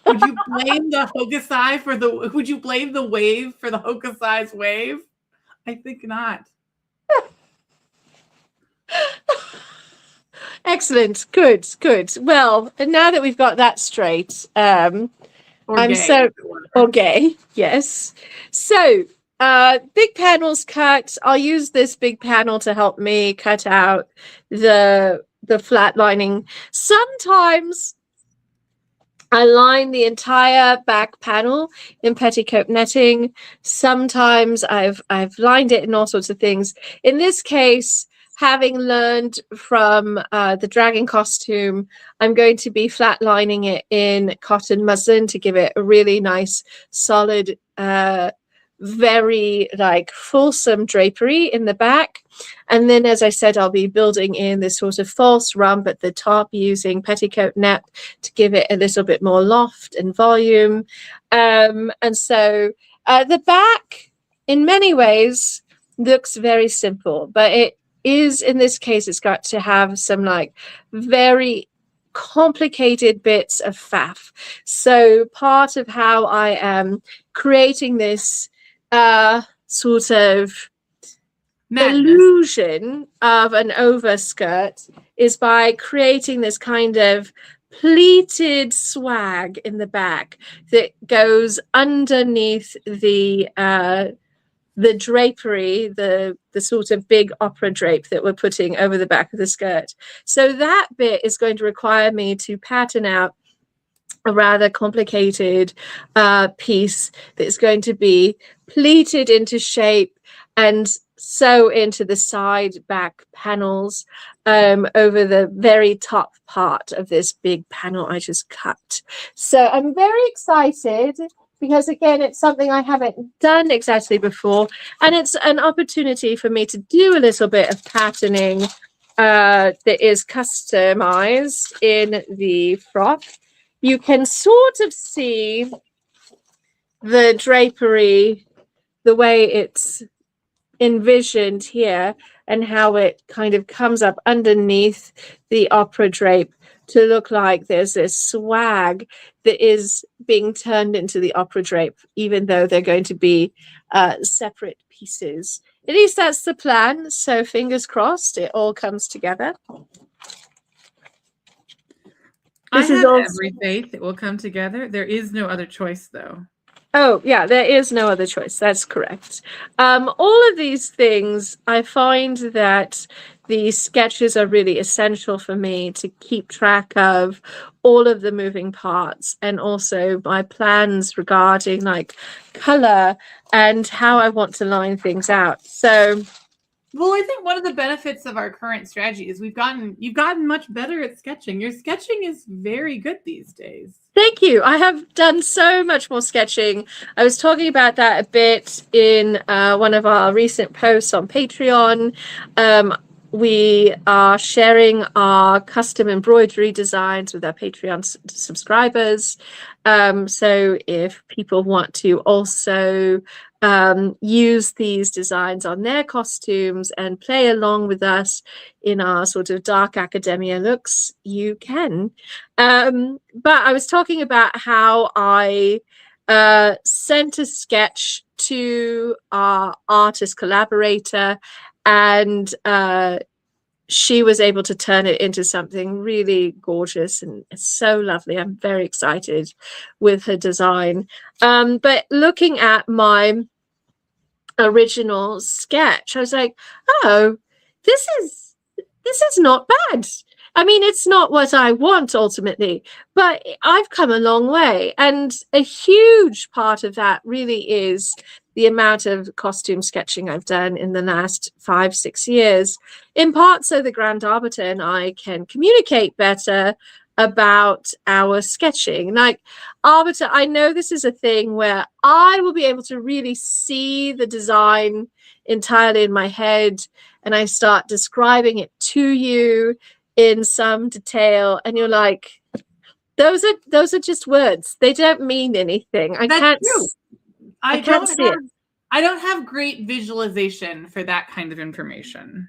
Would you blame the Hokusai for the? Would you blame the wave for the Hokusai's wave? I think not. Excellent. Good. Well, and now that we've got that straight, I'm so okay. Yes. So big panels cut. I'll use this big panel to help me cut out the flat lining. Sometimes I line the entire back panel in petticoat netting. Sometimes I've lined it in all sorts of things. In this case, having learned from the dragon costume, I'm going to be flat lining it in cotton muslin to give it a really nice, solid, very like fulsome drapery in the back. And then, as I said, I'll be building in this sort of false rump at the top using petticoat net to give it a little bit more loft and volume. And so the back, in many ways, looks very simple, but it is, in this case, it's got to have some like very complicated bits of faff. So part of how I am creating this sort of illusion of an overskirt is by creating this kind of pleated swag in the back that goes underneath the drapery, the sort of big opera drape that we're putting over the back of the skirt. So that bit is going to require me to pattern out a rather complicated piece that's going to be pleated into shape and sew into the side back panels over the very top part of this big panel I just cut. So I'm very excited because, again, it's something I haven't done exactly before, and it's an opportunity for me to do a little bit of patterning that is customized in the frock. You can sort of see the drapery, the way it's envisioned here, and how it kind of comes up underneath the opera drape to look like there's this swag that is being turned into the opera drape, even though they're going to be separate pieces. At least that's the plan. So fingers crossed, it all comes together. I have every faith it will come together. There is no other choice, though. Oh, yeah, there is no other choice. That's correct. All of these things, I find that the sketches are really essential for me to keep track of all of the moving parts, and also my plans regarding like color and how I want to line things out. So, well, I think one of the benefits of our current strategy is you've gotten much better at sketching. Your sketching is very good these days. Thank you. I have done so much more sketching. I was talking about that a bit in one of our recent posts on Patreon. We are sharing our custom embroidery designs with our Patreon subscribers. So if people want to also use these designs on their costumes and play along with us in our sort of dark academia looks, you can. But I was talking about how I sent a sketch to our artist collaborator, and she was able to turn it into something really gorgeous and so lovely. I'm very excited with her design. But looking at my original sketch, I was like, oh, this is not bad. I mean, it's not what I want ultimately, but I've come a long way. And a huge part of that really is the amount of costume sketching I've done in the last 5-6 years, in part so the Grand Arbiter and I can communicate better about our sketching. Like, Arbiter, I know this is a thing where I will be able to really see the design entirely in my head, and I start describing it to you in some detail, and you're like, those are just words. They don't mean anything. I can't see it. I don't have great visualization for that kind of information.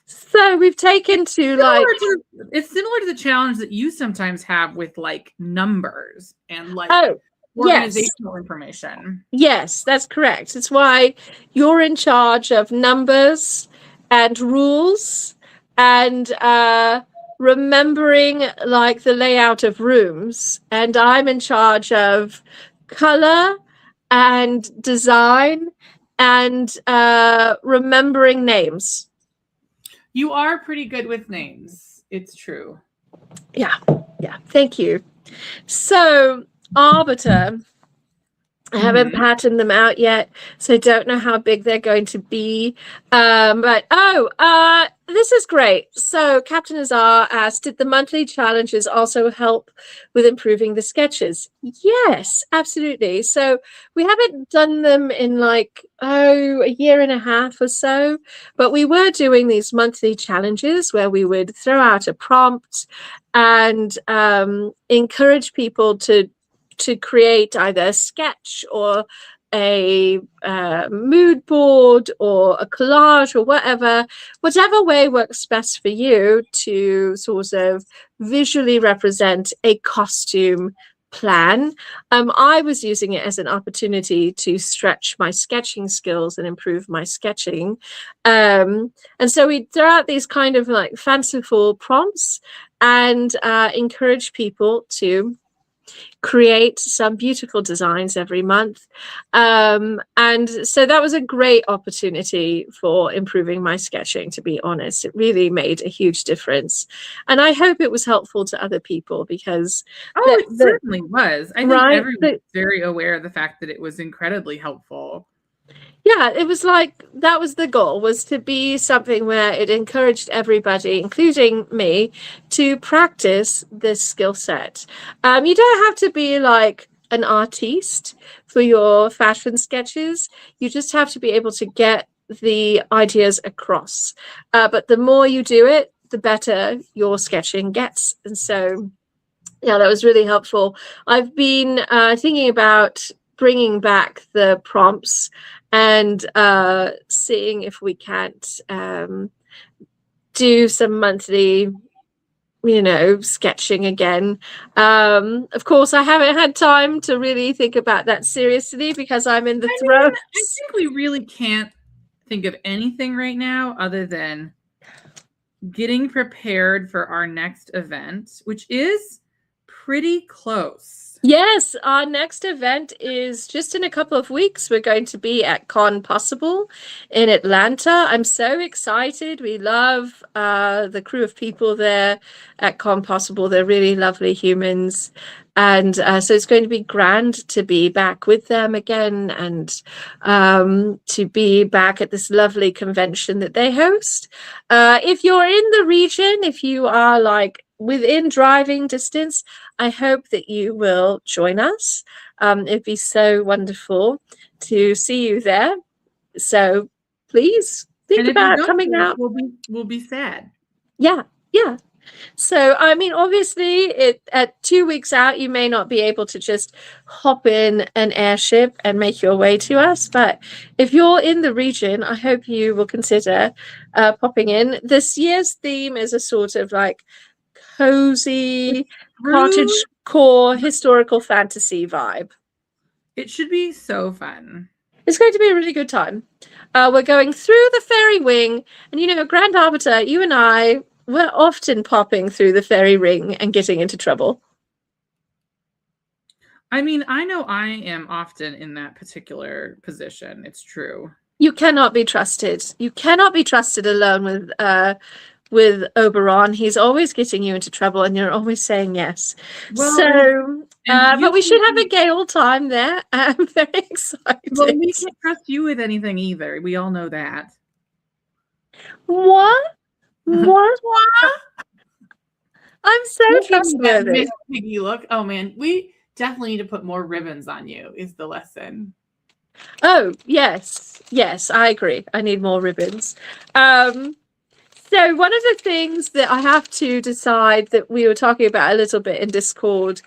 So we've taken to it's similar to the challenge that you sometimes have with like numbers and like organizational information. Yes, that's correct. It's why you're in charge of numbers and rules and remembering like the layout of rooms, and I'm in charge of color and design and remembering names. You are pretty good with names. It's true. Yeah. Thank you. So, Arbiter, I haven't patterned them out yet, so I don't know how big they're going to be. But this is great. So Captain Azar asked, did the monthly challenges also help with improving the sketches? Yes, absolutely. So we haven't done them in like, a year and a half or so, but we were doing these monthly challenges where we would throw out a prompt and encourage people to create either a sketch or a mood board or a collage or whatever way works best for you to sort of visually represent a costume plan. I was using it as an opportunity to stretch my sketching skills and improve my sketching. And so we throw out these kind of like fanciful prompts and encourage people to create some beautiful designs every month. And so that was a great opportunity for improving my sketching, to be honest. It really made a huge difference. And I hope it was helpful to other people because it certainly was. I think everyone was very aware of the fact that it was incredibly helpful. Yeah, it was like that was the goal, was to be something where it encouraged everybody, including me, to practice this skill set. You don't have to be like an artiste for your fashion sketches. You just have to be able to get the ideas across. But the more you do it, the better your sketching gets. And so, yeah, that was really helpful. I've been thinking about bringing back the prompts and seeing if we can't do some monthly, sketching again. Of course, I haven't had time to really think about that seriously because I'm in the throes. I think we really can't think of anything right now other than getting prepared for our next event, which is pretty close. Yes, our next event is just in a couple of weeks. We're going to be at Con Possible in Atlanta. I'm so excited. We love the crew of people there at Con Possible. They're really lovely humans. And so it's going to be grand to be back with them again and to be back at this lovely convention that they host. If you're in the region, if you are like within driving distance, I hope that you will join us. It'd be so wonderful to see you there. So please think about coming out. We'll be sad. Yeah. So, I mean, obviously, at 2 weeks out, you may not be able to just hop in an airship and make your way to us. But if you're in the region, I hope you will consider popping in. This year's theme is a sort of like cozy cottage core historical fantasy vibe. It should be so fun. It's going to be a really good time. We're going through the fairy wing, and Grand Arbiter, you and I, we're often popping through the fairy ring and getting into trouble. I mean, I know I am often in that particular position. It's true. You cannot be trusted. You cannot be trusted alone with Oberon. He's always getting you into trouble, and you're always saying yes. Well, but we should have a gay old time there. I'm very excited. Well, we can't trust you with anything either. We all know that. What? I'm so trustworthy. You look. Oh man, we definitely need to put more ribbons on you. Is the lesson? Oh yes, I agree. I need more ribbons. So one of the things that I have to decide, that we were talking about a little bit in Discord,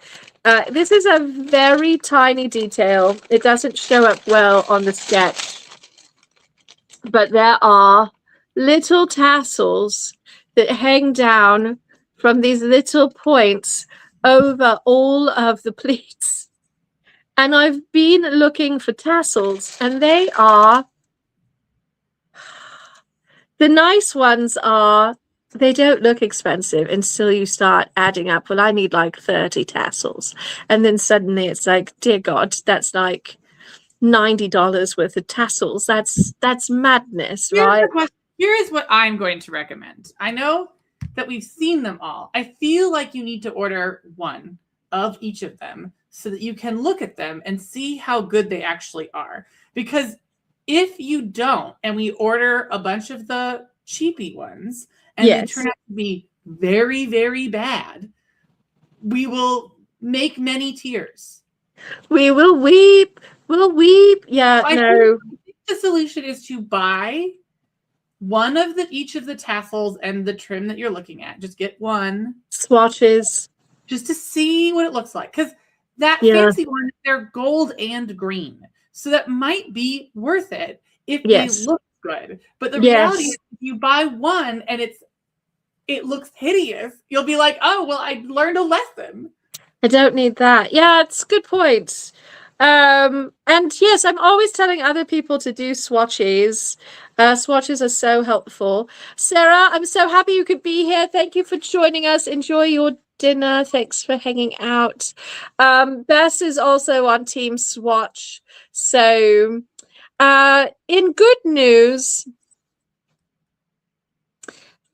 this is a very tiny detail. It doesn't show up well on the sketch, but there are little tassels that hang down from these little points over all of the pleats. And I've been looking for tassels, and they are... The nice ones they don't look expensive until you start adding up. Well, I need like 30 tassels. And then suddenly it's like, dear God, that's like $90 worth of tassels. That's madness, right? Here is what I'm going to recommend. I know that we've seen them all. I feel like you need to order one of each of them so that you can look at them and see how good they actually are. Because if you don't, and we order a bunch of the cheapy ones, and they turn out to be very, very bad, we will make many tears. We will weep. We'll weep. Yeah, so no. I think the solution is to buy one of each of the tassels and the trim that you're looking at. Just get one. Swatches. Just to see what it looks like. Because that fancy one, they're gold and green. So that might be worth it if they look good. But the reality is, if you buy one and it looks hideous, you'll be like, oh, well, I learned a lesson. I don't need that. Yeah, it's a good point. And yes, I'm always telling other people to do swatches. Swatches are so helpful. Sarah, I'm so happy you could be here. Thank you for joining us. Enjoy your dinner. Thanks for hanging out. Bess is also on Team Swatch. So, in good news,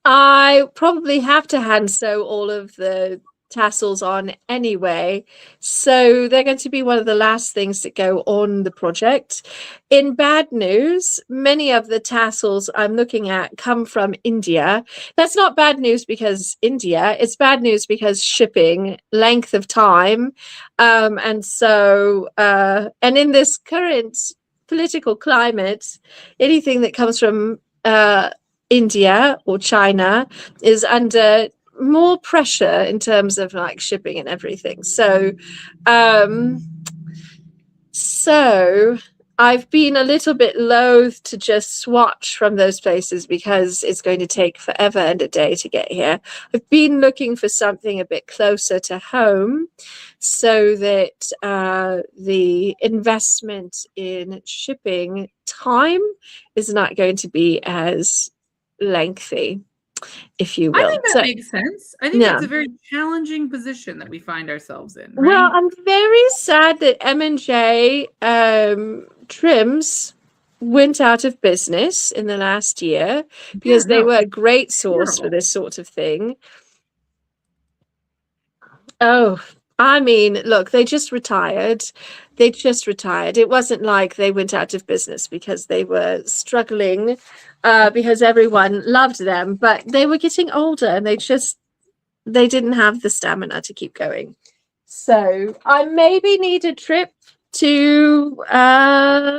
I probably have to hand sew all of the tassels on anyway. So they're going to be one of the last things that go on the project. In bad news, many of the tassels I'm looking at come from India. That's not bad news because India, it's bad news because shipping, length of time. And in this current political climate, anything that comes from India or China is under more pressure in terms of like shipping and everything. So I've been a little bit loath to just swatch from those places because it's going to take forever and a day to get here. I've been looking for something a bit closer to home so that the investment in shipping time is not going to be as lengthy, if you will. I think that makes sense. I think Yeah. that's a very challenging position that we find ourselves in. Right? Well, I'm very sad that M&J trims went out of business in the last year because they were a great source for this sort of thing. Oh, I mean, look, they just retired. It wasn't like they went out of business because they were struggling, because everyone loved them, but they were getting older and they didn't have the stamina to keep going. So I maybe need a trip to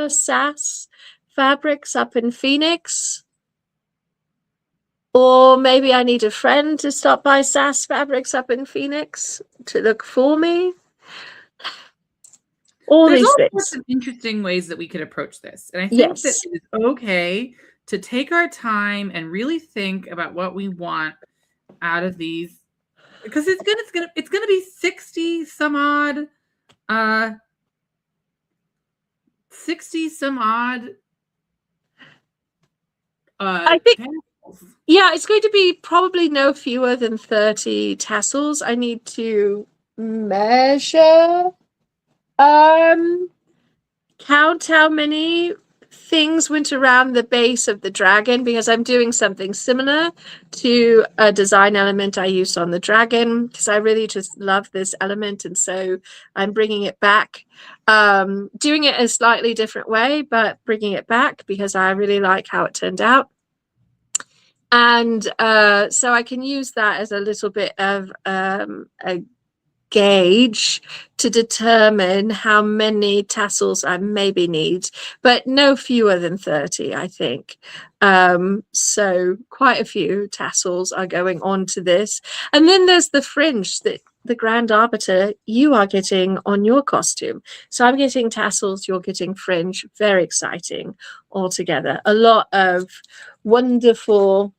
SAS Fabrics up in Phoenix. Or maybe I need a friend to stop by SAS Fabrics up in Phoenix to look for me. There's all sorts of interesting ways that we could approach this. And I think that it's okay to take our time and really think about what we want out of these, because it's gonna be 60 some odd I think tassels. Yeah, it's going to be probably no fewer than 30 tassels. I need to measure, count how many things went around the base of the dragon, because I'm doing something similar to a design element I used on the dragon, because I really just love this element, and so I'm bringing it back, doing it a slightly different way, but bringing it back because I really like how it turned out. And so I can use that as a little bit of a gauge to determine how many tassels I maybe need, but no fewer than 30, I think. So quite a few tassels are going on to this. And then there's the fringe that the Grand Arbiter you are getting on your costume. So I'm getting tassels, you're getting fringe. Very exciting altogether. A lot of wonderful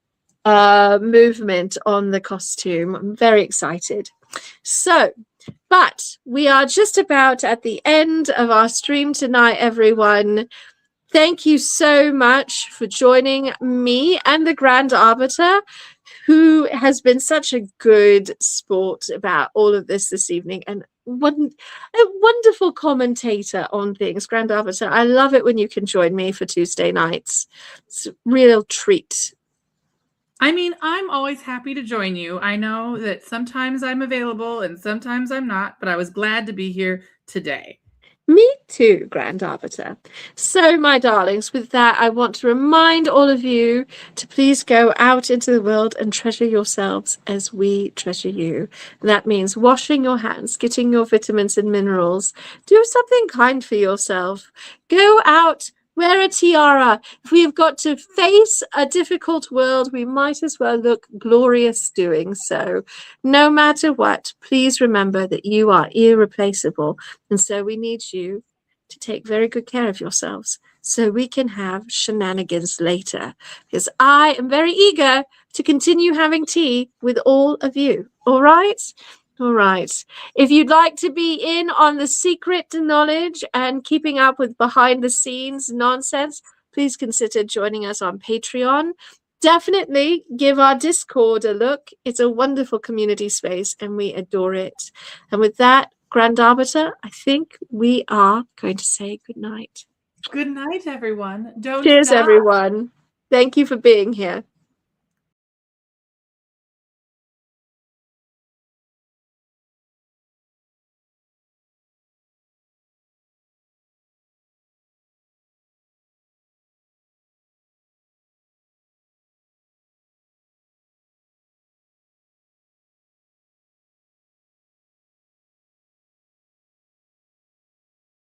movement on the costume. I'm very excited. So, but we are just about at the end of our stream tonight, everyone. Thank you so much for joining me and the Grand Arbiter, who has been such a good sport about all of this evening, and a wonderful commentator on things. Grand Arbiter, I love it when you can join me for Tuesday nights. It's a real treat. I mean, I'm always happy to join you. I know that sometimes I'm available and sometimes I'm not, but I was glad to be here today. Me too, Grand Arbiter. So, my darlings, with that, I want to remind all of you to please go out into the world and treasure yourselves as we treasure you. And that means washing your hands, getting your vitamins and minerals. Do something kind for yourself. Go out. Wear a tiara. If we have got to face a difficult world, we might as well look glorious doing so. No matter what, please remember that you are irreplaceable. And so we need you to take very good care of yourselves so we can have shenanigans later. Because I am very eager to continue having tea with all of you. All right? All right. If you'd like to be in on the secret knowledge and keeping up with behind the scenes nonsense, please consider joining us on Patreon. Definitely give our Discord a look. It's a wonderful community space and we adore it. And with that, Grand Arbiter, I think we are going to say good night. Good night, everyone. Don't Cheers, die. everyone. Thank you for being here.